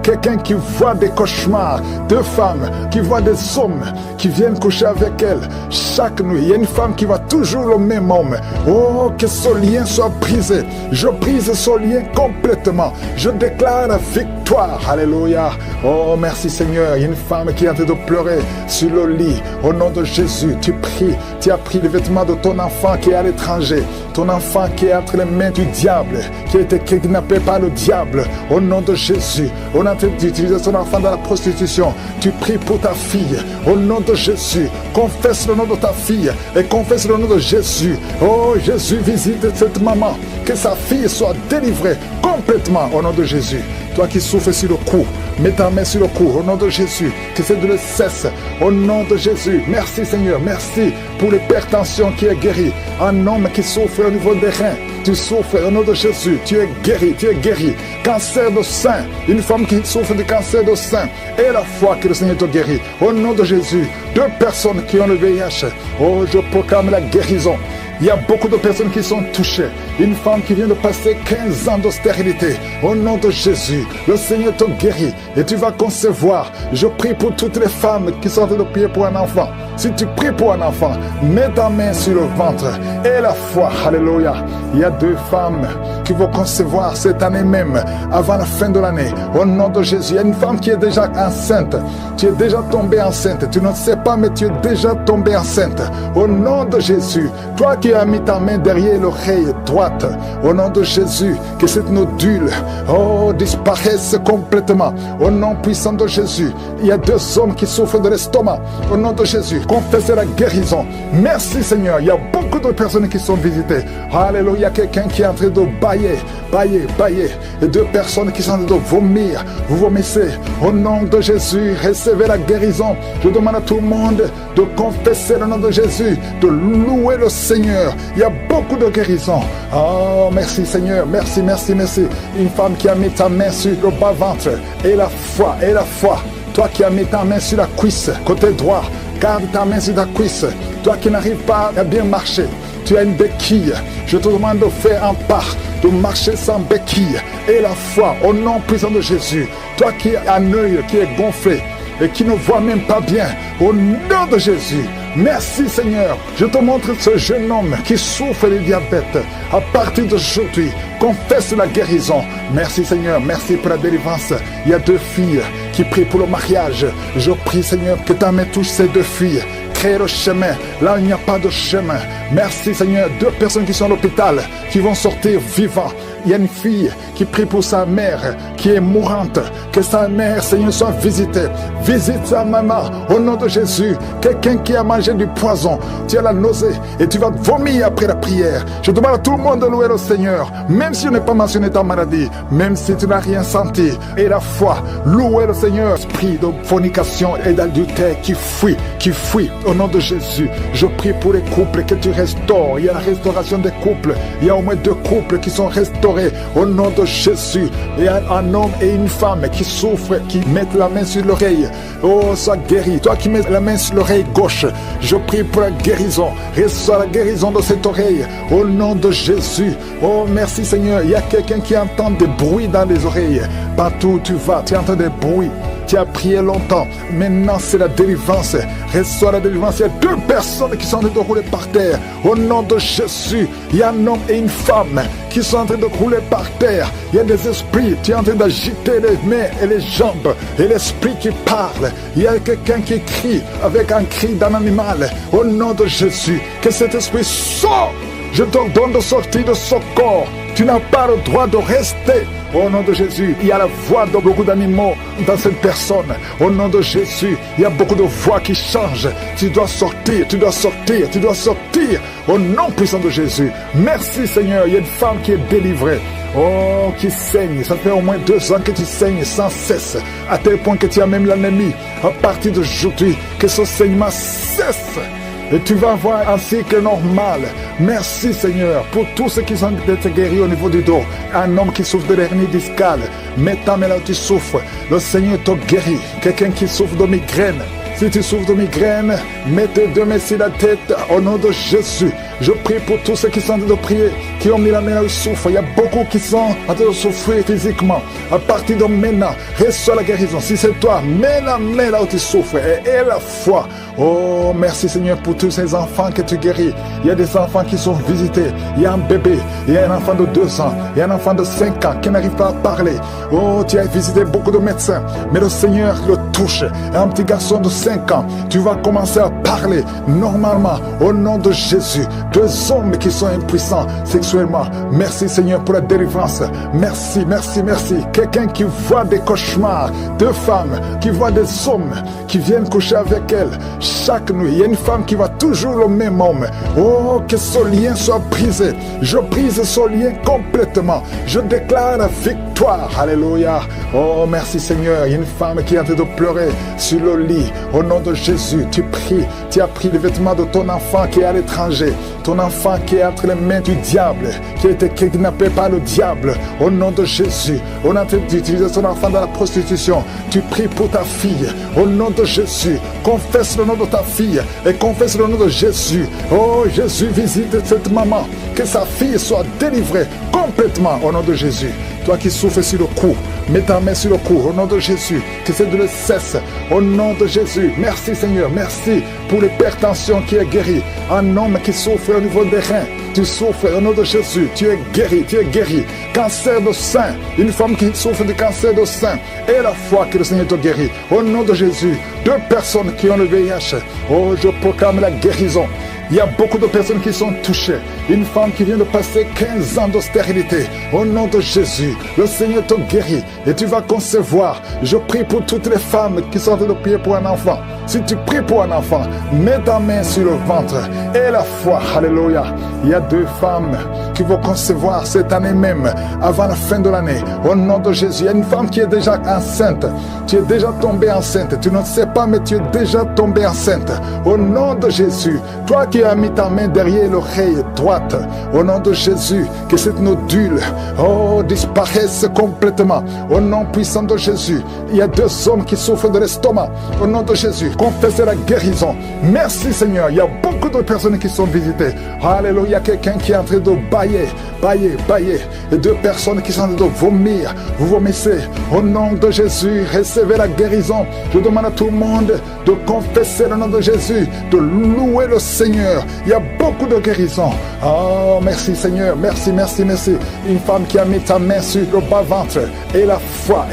Quelqu'un qui voit des cauchemars, 2 femmes qui voient des hommes qui viennent coucher avec elles chaque nuit. Il y a une femme qui voit toujours le même homme. Oh, que ce lien soit brisé. Je brise ce lien complètement. Je déclare la victoire. Alléluia. Oh, merci Seigneur. Il y a une femme qui est en train de pleurer sur le lit. Au nom de Jésus, tu pries. Tu as pris les vêtements de ton enfant qui est à l'étranger. ton enfant qui est entre les mains du diable, qui a été kidnappé par le diable, au nom de Jésus. On a d'utiliser son enfant dans la prostitution. Tu pries pour ta fille, au nom de Jésus. Confesse le nom de ta fille et confesse le nom de Jésus. Oh Jésus, visite cette maman, que sa fille soit délivrée complètement au nom de Jésus. Toi qui souffres sur le cou, mets ta main sur le cou au nom de Jésus, que cette douleur cesse au nom de Jésus. Merci Seigneur, merci pour l'hypertension qui est guérie. Un homme qui souffre au niveau des reins, tu souffres au nom de Jésus, tu es guéri, tu es guéri. Cancer de sein, une femme qui souffre de cancer de sein, et la foi que le Seigneur te guérit au nom de Jésus. 2 personnes qui ont le VIH, oh je proclame la guérison. Il y a beaucoup de personnes qui sont touchées. Une femme qui vient de passer 15 ans de stérilité. Au nom de Jésus, le Seigneur te guérit et tu vas concevoir. Je prie pour toutes les femmes qui sont en train de prier pour un enfant. Si tu pries pour un enfant, mets ta main sur le ventre et la foi. Alléluia. Il y a 2 femmes qui vont concevoir cette année même, avant la fin de l'année. Au nom de Jésus, il y a une femme qui est déjà enceinte. Tu es déjà tombée enceinte. Tu ne sais pas, mais tu es déjà tombée enceinte. Au nom de Jésus, toi qui as mis ta main derrière l'oreille droite, au nom de Jésus, que cette nodule, oh, disparaisse complètement. Au nom puissant de Jésus, il y a 2 hommes qui souffrent de l'estomac. Au nom de Jésus, confessez la guérison. Merci Seigneur, il y a beaucoup de personnes qui sont visitées. Alléluia, il y a quelqu'un qui est en train de bailler. Et 2 personnes qui sont en train de vomir. Vous vomissez. Au nom de Jésus, recevez la guérison. Je demande à tout le monde de confesser le nom de Jésus, de louer le Seigneur. Il y a beaucoup de guérison. Oh, merci Seigneur, merci. Une femme qui a mis ta main sur le bas-ventre. Et la foi. Toi qui as mis ta main sur la cuisse, côté droit, garde ta main sur ta cuisse. Toi qui n'arrives pas à bien marcher, tu as une béquille. Je te demande de faire un pas, de marcher sans béquille. Et la foi, au nom puissant de Jésus. Toi qui as un œil qui est gonflé et qui ne voit même pas bien, au nom de Jésus. Merci Seigneur. Je te montre ce jeune homme qui souffre de diabète. À partir d'aujourd'hui, confesse la guérison. Merci Seigneur, merci pour la délivrance. Il y a 2 filles qui prient pour le mariage. Je prie Seigneur que ta main touche ces 2 filles. Crée le chemin, là il n'y a pas de chemin. Merci Seigneur, 2 personnes qui sont à l'hôpital, qui vont sortir vivants. Il y a une fille qui prie pour sa mère, qui est mourante. Que sa mère, Seigneur, soit visitée. Visite sa maman, au nom de Jésus. Quelqu'un qui a mangé du poison, tu as la nausée et tu vas vomir après la prière. Je demande à tout le monde de louer le Seigneur, même si on n'est pas mentionné ta maladie, même si tu n'as rien senti. Et la foi, louer le Seigneur. Esprit de fornication et d'adultère qui fuit. Au nom de Jésus, je prie pour les couples que tu restaures. Il y a la restauration des couples. Il y a au moins 2 couples qui sont restaurés au nom de Jésus. Il y a un homme et une femme qui souffrent, qui mettent la main sur l'oreille. Oh, sois guéri. Toi qui mets la main sur l'oreille gauche, je prie pour la guérison. Reçois la guérison de cette oreille au nom de Jésus. Oh, merci Seigneur. Il y a quelqu'un qui entend des bruits dans les oreilles. Partout où tu vas, tu entends des bruits. Tu as prié longtemps. Maintenant, c'est la délivrance. Reçois la délivrance. Il y a 2 personnes qui sont en train de rouler par terre. Au nom de Jésus, il y a un homme et une femme qui sont en train de rouler par terre. Il y a des esprits. Tu es en train d'agiter les mains et les jambes. Et l'esprit qui parle. Il y a quelqu'un qui crie avec un cri d'un animal. Au nom de Jésus, que cet esprit sorte. Je te donne de sortir de ce corps. Tu n'as pas le droit de rester. Au nom de Jésus, il y a la voix de beaucoup d'animaux dans cette personne. Au nom de Jésus, il y a beaucoup de voix qui changent. Tu dois sortir. Au nom puissant de Jésus. Merci Seigneur, il y a une femme qui est délivrée. Oh, qui saigne. Ça fait au moins 2 ans que tu saignes sans cesse. À tel point que tu as même l'anémie. À partir d'aujourd'hui, que ce saignement cesse. Et tu vas avoir un cycle normal. Merci Seigneur pour tous ceux qui sont guéris au niveau du dos. Un homme qui souffre de l'hernie discale. Mets ta main là où tu souffres. Le Seigneur te guérit. Quelqu'un qui souffre de migraine. Si tu souffres de migraine, mets tes 2 mains sur la tête au nom de Jésus. Je prie pour tous ceux qui sont en train de prier. qui ont mis la main là où ils souffrent. Il y a beaucoup qui sont en train de souffrir physiquement. À partir de maintenant, reçois la guérison. Si c'est toi, mets la main là où tu souffres et la foi. Oh, merci Seigneur pour tous ces enfants que tu guéris. Il y a des enfants qui sont visités. Il y a un bébé, il y a un enfant de 2 ans, il y a un enfant de 5 ans qui n'arrive pas à parler. Oh, tu as visité beaucoup de médecins, mais le Seigneur le touche. Un petit garçon de 5 ans, tu vas commencer à parler normalement au nom de Jésus. 2 hommes qui sont impuissants sexuellement. Merci Seigneur pour la délivrance. Merci, merci, merci. Quelqu'un qui voit des cauchemars, 2 femmes qui voient des hommes qui viennent coucher avec elle chaque nuit. Il y a une femme qui voit toujours le même homme. Oh, que ce lien soit brisé. Je brise ce lien complètement. Je déclare la victoire. Alléluia. Oh, merci Seigneur. Il y a une femme qui est en train de pleurer sur le lit. Au nom de Jésus, tu pries. Tu as pris les vêtements de ton enfant qui est à l'étranger. Ton enfant qui est entre les mains du diable, qui a été kidnappé par le diable. Au nom de Jésus, on est en train d'utiliser son enfant dans la prostitution. Tu pries pour ta fille. Au nom de Jésus, confesse le nom de ta fille et confesse le nom de Jésus. Oh, Jésus visite cette maman. Que sa fille soit délivrée complètement au nom de Jésus. Toi qui souffres sur le cou, mets ta main sur le cou au nom de Jésus. Que cette douleur cesse au nom de Jésus. Merci Seigneur, merci pour l'hypertension qui est guérie. Un homme qui souffre au niveau des reins, tu souffres au nom de Jésus. Tu es guéri, tu es guéri. Cancer de sein, une femme qui souffre de cancer de sein. Et la foi que le Seigneur te guérit. Au nom de Jésus, 2 personnes qui ont le VIH. Oh, je proclame la guérison. Il y a beaucoup de personnes qui sont touchées. Une femme qui vient de passer 15 ans de stérilité. Au nom de Jésus, le Seigneur te guérit et tu vas concevoir. Je prie pour toutes les femmes qui sont en train de prier pour un enfant. Si tu pries pour un enfant, mets ta main sur le ventre et la foi. Alléluia. Il y a 2 femmes qui vont concevoir cette année même, avant la fin de l'année. Au nom de Jésus, il y a une femme qui est déjà enceinte. Tu es déjà tombée enceinte. Tu ne sais pas, mais tu es déjà tombée enceinte. Au nom de Jésus, toi qui as mis ta main derrière l'oreille droite, au nom de Jésus, que cette nodule, oh, disparaisse complètement. Au nom puissant de Jésus, il y a 2 hommes qui souffrent de l'estomac. Au nom de Jésus, confessez la guérison. Merci Seigneur, il y a beaucoup de personnes qui sont visitées. Alléluia, il y a quelqu'un qui est en train de bailler. Et 2 personnes qui sont en train de vomir. Vous vomissez. Au nom de Jésus, recevez la guérison. Je demande à tout le monde de confesser le nom de Jésus, de louer le Seigneur. Il y a beaucoup de guérison. Oh, merci Seigneur, merci. Une femme qui a mis ta main sur le bas-ventre. Et la foi.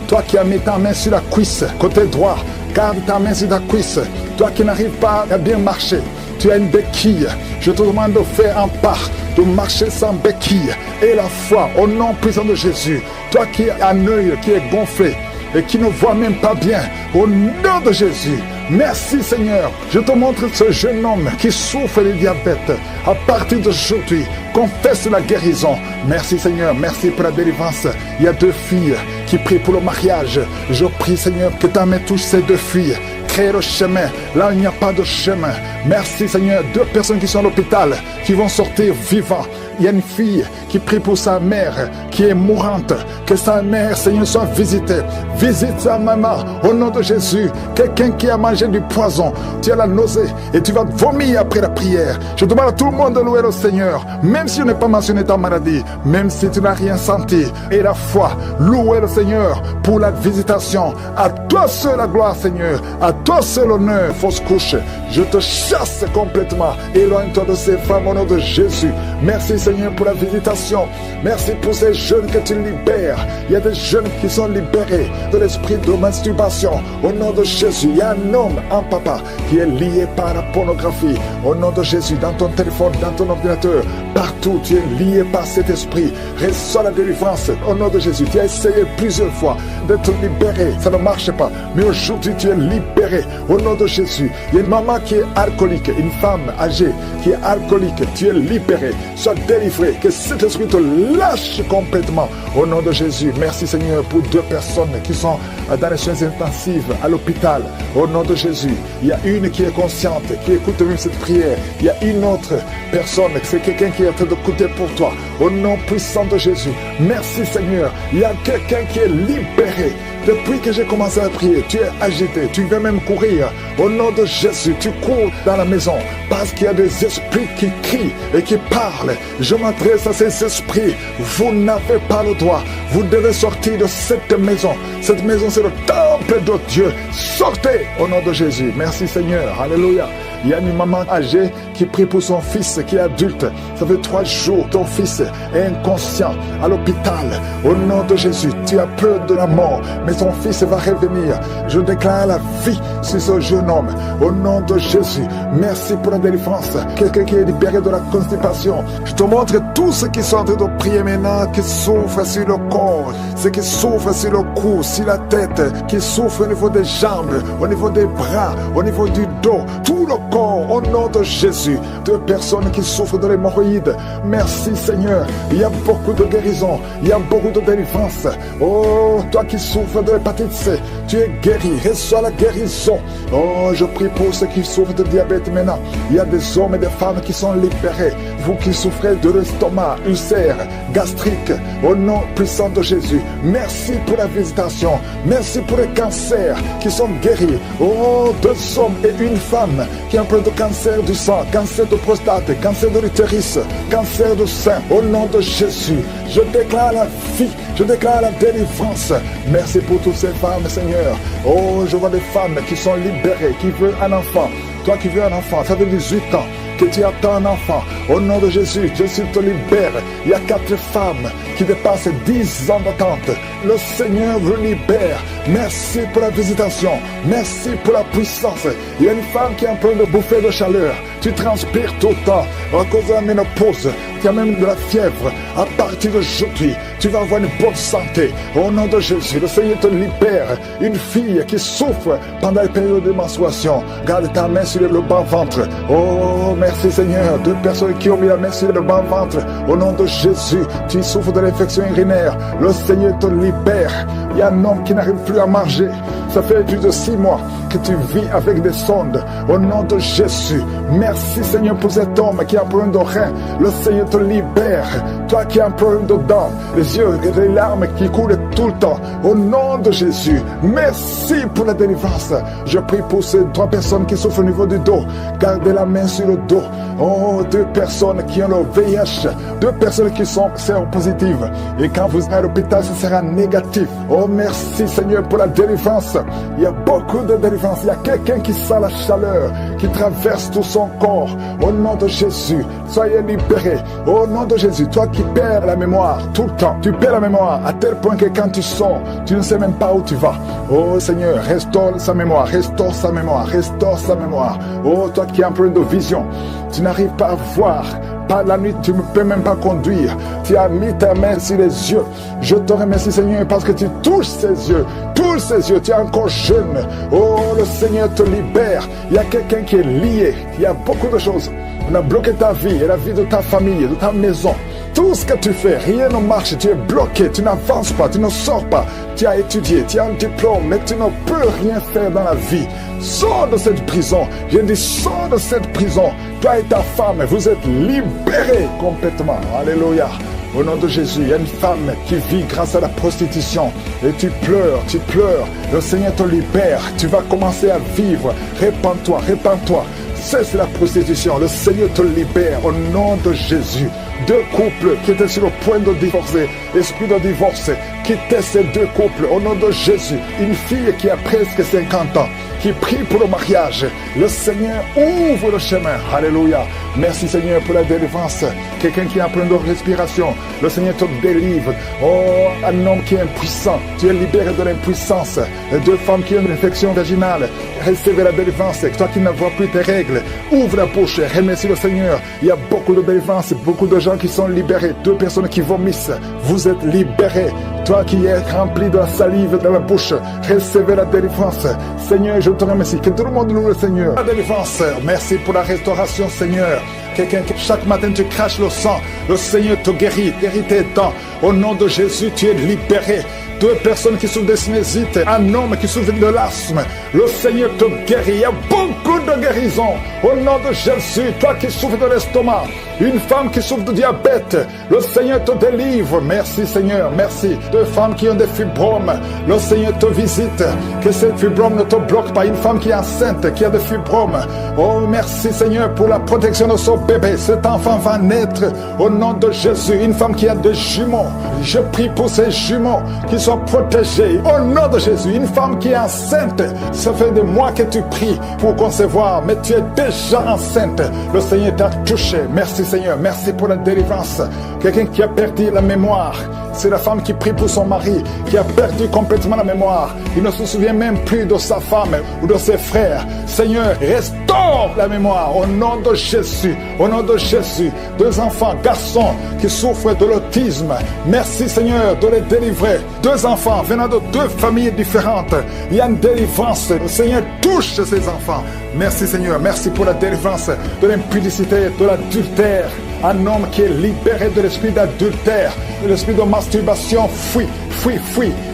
Toi qui as mis ta main sur la cuisse, côté droit, garde ta main sur ta cuisse. Toi qui n'arrives pas à bien marcher, tu as une béquille. Je te demande de faire un pas, de marcher sans béquille. Et la foi, au nom puissant de Jésus. Toi qui as un œil qui est gonflé et qui ne voit même pas bien, au nom de Jésus. Merci Seigneur. Je te montre ce jeune homme qui souffre de diabète. À partir d'aujourd'hui, confesse la guérison. Merci Seigneur, merci pour la délivrance. Il y a 2 filles qui prient pour le mariage. Je prie Seigneur que ta main touche ces 2 filles. Crée le chemin là où il n'y a pas de chemin. Merci Seigneur. 2 personnes qui sont à l'hôpital, qui vont sortir vivants. Il y a une fille qui prie pour sa mère qui est mourante. Que sa mère, Seigneur, soit visitée. Visite sa maman au nom de Jésus. Quelqu'un qui a mangé du poison, tu as la nausée et tu vas vomir après la prière. Je demande à tout le monde de louer le Seigneur, même si on n'est pas mentionné ta maladie, même si tu n'as rien senti. Et la foi, louer le Seigneur pour la visitation. À toi seul la gloire, Seigneur. À toi seul l'honneur. Fausse couche, je te chasse complètement. Éloigne-toi de ces femmes au nom de Jésus. Merci Seigneur pour la visitation. Merci pour ces jeunes que tu libères. Il y a des jeunes qui sont libérés de l'esprit de masturbation. Au nom de Jésus, il y a un homme, un papa qui est lié par la pornographie. Au nom de Jésus, dans ton téléphone, dans ton ordinateur, partout tu es lié par cet esprit. Reçois la délivrance. Au nom de Jésus, tu as essayé plusieurs fois d'être libéré. Ça ne marche pas. Mais aujourd'hui, tu es libéré. Au nom de Jésus, il y a une maman qui est alcoolique, une femme âgée qui est alcoolique. Tu es libéré. Sois délivré. Que cet esprit te lâche complètement. Au nom de Jésus, merci Seigneur pour 2 personnes qui sont dans les soins intensifs à l'hôpital. Au nom de Jésus, il y a une qui est consciente, qui écoute même cette prière. Il y a une autre personne, c'est quelqu'un qui est en train d'écouter pour toi. Au nom puissant de Jésus, merci Seigneur. Il y a quelqu'un qui est libéré. Depuis que j'ai commencé à prier, tu es agité, tu veux même courir. Au nom de Jésus, tu cours dans la maison parce qu'il y a des esprits qui crient et qui parlent. Je m'adresse à ces esprits. Vous n'avez pas le droit. Vous devez sortir de cette maison. Cette maison, c'est le temple de Dieu. Sortez au nom de Jésus. Merci Seigneur. Alléluia. Il y a une maman âgée qui prie pour son fils qui est adulte. Ça fait 3 jours. Ton fils est inconscient à l'hôpital. Au nom de Jésus, tu as peur de la mort. Mais ton fils va revenir. Je déclare la vie sur ce jeune homme. Au nom de Jésus, merci pour la délivrance. Quelqu'un qui est libéré de la constipation. Je te montre tous ceux qui sont en train de prier maintenant, qui souffrent sur le corps, ceux qui souffrent sur le cou, sur la tête, qui souffrent au niveau des jambes, au niveau des bras, au niveau du dos, tout le corps, au nom de Jésus. 2 personnes qui souffrent de l'hémorroïde. Merci Seigneur. Il y a beaucoup de guérison, il y a beaucoup de délivrance. Oh, toi qui souffres de l'hépatite C, tu es guéri, reçois la guérison. Oh, je prie pour ceux qui souffrent de diabète maintenant. Il y a des hommes et des femmes qui sont libérés. Vous qui souffrez de l'estomac, ulcère, gastrique, au nom puissant de Jésus, merci pour la visitation. Merci pour les cancers qui sont guéris. Oh, 2 hommes et une femme qui ont un peu de cancer du sang, cancer de prostate, cancer de l'utérus, cancer de sein. Au nom de Jésus, je déclare la vie, je déclare la délivrance. Merci pour toutes ces femmes, Seigneur. Oh, je vois des femmes qui sont libérées, qui veulent un enfant. Toi qui veux un enfant, ça fait 18 ans que tu attends un enfant. Au nom de Jésus, Jésus te libère. Il y a 4 femmes qui dépassent 10 ans d'attente. Le Seigneur vous libère. Merci pour la visitation. Merci pour la puissance. Il y a une femme qui est en train de bouffer de chaleur. Tu transpires tout le temps à cause de la ménopause. Tu as même de la fièvre. À partir d'aujourd'hui, tu vas avoir une bonne santé. Au nom de Jésus, le Seigneur te libère. Une fille qui souffre pendant les périodes de menstruation, garde ta main sur le bas-ventre. Oh, merci Seigneur. 2 personnes qui ont mis la main sur le bas-ventre. Au nom de Jésus, tu souffres de l'infection urinaire. Le Seigneur te libère. Il y a un homme qui n'arrive plus à manger. Ça fait plus de 6 mois que tu vis avec des sondes. Au nom de Jésus, merci Seigneur pour cet homme qui a un problème de rein. Le Seigneur te libère. Toi qui as un problème de dents, les yeux et les larmes qui coulent tout le temps. Au nom de Jésus, merci pour la délivrance. Je prie pour ces 3 personnes qui souffrent au niveau du dos. Gardez la main sur le dos. Oh, 2 personnes qui ont le VIH. 2 personnes qui sont séropositives. Et quand vous serez à l'hôpital, ce sera négatif. Oh, merci Seigneur pour la délivrance. Il y a beaucoup de délivrance. Il y a quelqu'un qui sent la chaleur, qui traverse tout son corps. Au nom de Jésus, soyez libérés. Au nom de Jésus, toi qui perds la mémoire tout le temps. Tu perds la mémoire à tel point que quand tu sors, tu ne sais même pas où tu vas. Oh Seigneur, restaure sa mémoire, restaure sa mémoire, restaure sa mémoire. Oh, toi qui as un problème de vision, tu n'arrives pas à voir. Pas la nuit, tu ne peux même pas conduire. Tu as mis ta main sur les yeux. Je te remercie Seigneur parce que tu touches ses yeux. Touche ses yeux, tu es encore jeune. Oh, le Seigneur te libère. Il y a quelqu'un qui est lié. Il y a beaucoup de choses. On a bloqué ta vie et la vie de ta famille, de ta maison. Tout ce que tu fais, rien ne marche, tu es bloqué, tu n'avances pas, tu ne sors pas. Tu as étudié, tu as un diplôme, mais tu ne peux rien faire dans la vie. Sors de cette prison. Je dis, sors de cette prison. Toi et ta femme, vous êtes libérés complètement. Alléluia. Au nom de Jésus, il y a une femme qui vit grâce à la prostitution. Et tu pleures, tu pleures. Le Seigneur te libère. Tu vas commencer à vivre. Répands-toi, répands-toi. Cesse la prostitution. Le Seigneur te libère au nom de Jésus. 2 couples qui étaient sur le point de divorcer, esprit de divorce, quittez ces 2 couples au nom de Jésus. Une fille qui a presque 50 ans, qui prie pour le mariage. Le Seigneur ouvre le chemin. Alléluia. Merci Seigneur pour la délivrance. Quelqu'un qui a un problème de respiration, le Seigneur te délivre. Oh, un homme qui est impuissant, tu es libéré de l'impuissance. 2 femmes qui ont une infection vaginale, recevez la délivrance. Toi qui ne vois plus tes règles, ouvre la bouche, remercie le Seigneur. Il y a beaucoup de délivrance, beaucoup de gens qui sont libérés. 2 personnes qui vomissent, vous êtes libérés. Toi qui es rempli de la salive dans la bouche, recevez la délivrance. Seigneur, je te remercie. Que tout le monde loue le Seigneur. La délivrance, merci pour la restauration, Seigneur. Quelqu'un qui chaque matin tu craches le sang, le Seigneur te guérit, guérit tes dents. Au nom de Jésus, tu es libéré. 2 personnes qui souffrent de sinusite, un homme qui souffre de l'asthme, le Seigneur te guérit. Il y a beaucoup de guérison. Au nom de Jésus, toi qui souffres de l'estomac, une femme qui souffre de diabète, le Seigneur te délivre. Merci Seigneur, merci. Deux femmes qui ont des fibromes, le Seigneur te visite. Que ces fibromes ne te bloquent pas. Une femme qui est enceinte, qui a des fibromes. Oh, merci Seigneur pour la protection de son bébé. Cet enfant va naître au nom de Jésus. Une femme qui a des jumeaux, je prie pour ces jumeaux qui sont protégés au nom de Jésus. Une femme qui est enceinte, ça fait des mois que tu pries pour concevoir, mais tu es déjà enceinte. Le Seigneur t'a touché. Merci Seigneur, merci pour la délivrance. Quelqu'un qui a perdu la mémoire, c'est la femme qui prie pour son mari, qui a perdu complètement la mémoire. Il ne se souvient même plus de sa femme ou de ses frères. Seigneur, restaure la mémoire au nom de Jésus. Au nom de Jésus, deux enfants, garçons qui souffrent de l'autisme. Merci Seigneur de les délivrer. Deux enfants venant de deux familles différentes. Il y a une délivrance. Le Seigneur touche ces enfants. Merci Seigneur, merci pour la délivrance de l'impudicité, de l'adultère. Un homme qui est libéré de l'esprit d'adultère, de l'esprit de masturbation, fuit.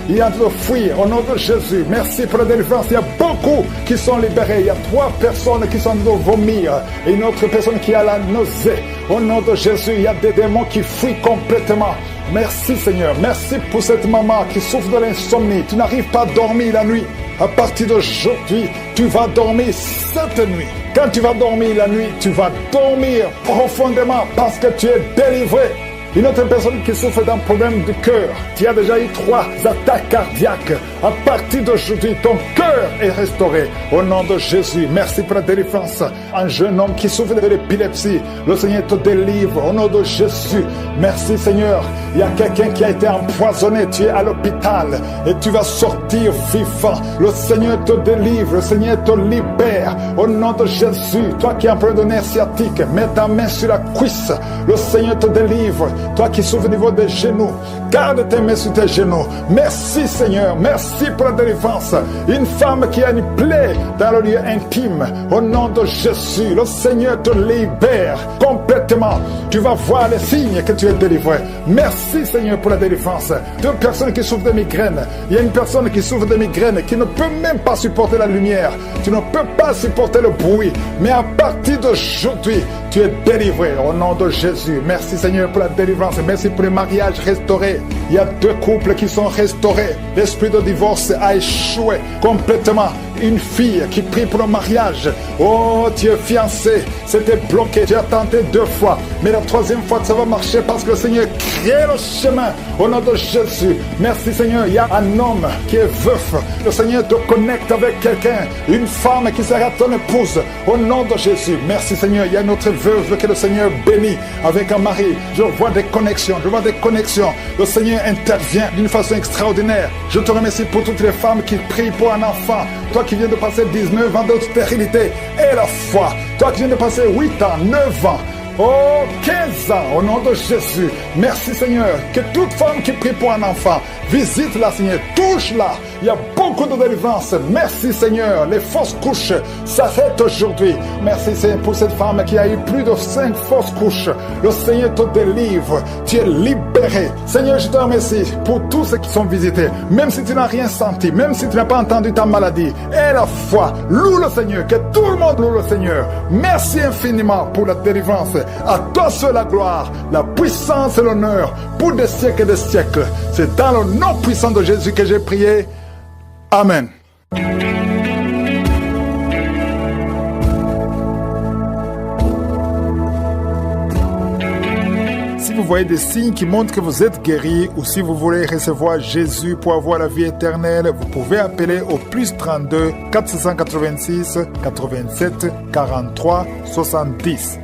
Il est en train de fuir au nom de Jésus. Merci pour la délivrance. Il y a beaucoup qui sont libérés. Il y a 3 personnes qui sont en train de vomir et une autre personne qui a la nausée. Au nom de Jésus, il y a des démons qui fuient complètement. Merci Seigneur. Merci pour cette maman qui souffre de l'insomnie. Tu n'arrives pas à dormir la nuit. À partir d'aujourd'hui, tu vas dormir cette nuit. Quand tu vas dormir la nuit, tu vas dormir profondément parce que tu es délivré. Une autre personne qui souffre d'un problème de cœur, qui a déjà eu 3 attaques cardiaques, à partir d'aujourd'hui, ton cœur est restauré. Au nom de Jésus, merci pour la délivrance. Un jeune homme qui souffre de l'épilepsie, le Seigneur te délivre. Au nom de Jésus, merci Seigneur. Il y a quelqu'un qui a été empoisonné, tu es à l'hôpital et tu vas sortir vivant. Le Seigneur te délivre, le Seigneur te libère. Au nom de Jésus, toi qui es en problème de nerf sciatique, mets ta main sur la cuisse. Le Seigneur te délivre. Toi qui souffres au niveau des genoux, garde tes mains sur tes genoux. Merci Seigneur, merci pour la délivrance. Une femme qui a une plaie dans le lieu intime, au nom de Jésus, le Seigneur te libère complètement. Tu vas voir les signes que tu es délivré. Merci Seigneur pour la délivrance. 2 personnes qui souffrent de migraines. Il y a une personne qui souffre de migraines qui ne peut même pas supporter la lumière. Tu ne peux pas supporter le bruit. Mais à partir d'aujourd'hui, tu es délivré au nom de Jésus. Merci Seigneur pour la délivrance. Merci pour les mariages restaurés. Il y a 2 couples qui sont restaurés. L'esprit de divorce a échoué complètement. Une fille qui prie pour le mariage. Oh, tu es fiancé. C'était bloqué. Tu as tenté 2 fois. Mais la 3e fois, ça va marcher parce que le Seigneur crée le chemin. Au nom de Jésus. Merci Seigneur. Il y a un homme qui est veuf. Le Seigneur te connecte avec quelqu'un. Une femme qui sera ton épouse. Au nom de Jésus. Merci Seigneur. Il y a une autre veuve que le Seigneur bénit avec un mari. Je vois des connexions. Le Seigneur intervient d'une façon extraordinaire. Je te remercie pour toutes les femmes qui prient pour un enfant. Toi qui viens de passer 19 ans de stérilité et la foi. Toi qui viens de passer 8 ans, 9 ans. Oh, 15 ans, au nom de Jésus. Merci Seigneur. Que toute femme qui prie pour un enfant, visite-la Seigneur, touche-la. Il y a beaucoup de délivrance. Merci Seigneur. Les fausses couches s'arrêtent aujourd'hui. Merci Seigneur pour cette femme qui a eu plus de 5 fausses couches. Le Seigneur te délivre. Tu es libéré. Seigneur, je te remercie pour tous ceux qui sont visités. Même si tu n'as rien senti, même si tu n'as pas entendu ta maladie. Et la foi. Loue le Seigneur. Que tout le monde loue le Seigneur. Merci infiniment pour la délivrance. À toi seul la gloire, la puissance et l'honneur pour des siècles et des siècles. C'est dans le nom puissant de Jésus que j'ai prié. Amen. Si vous voyez des signes qui montrent que vous êtes guéri ou si vous voulez recevoir Jésus pour avoir la vie éternelle, vous pouvez appeler au plus 32 486 87 43 70.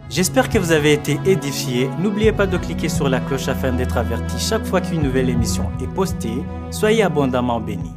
J'espère que vous avez été édifiés. N'oubliez pas de cliquer sur la cloche afin d'être averti chaque fois qu'une nouvelle émission est postée. Soyez abondamment bénis.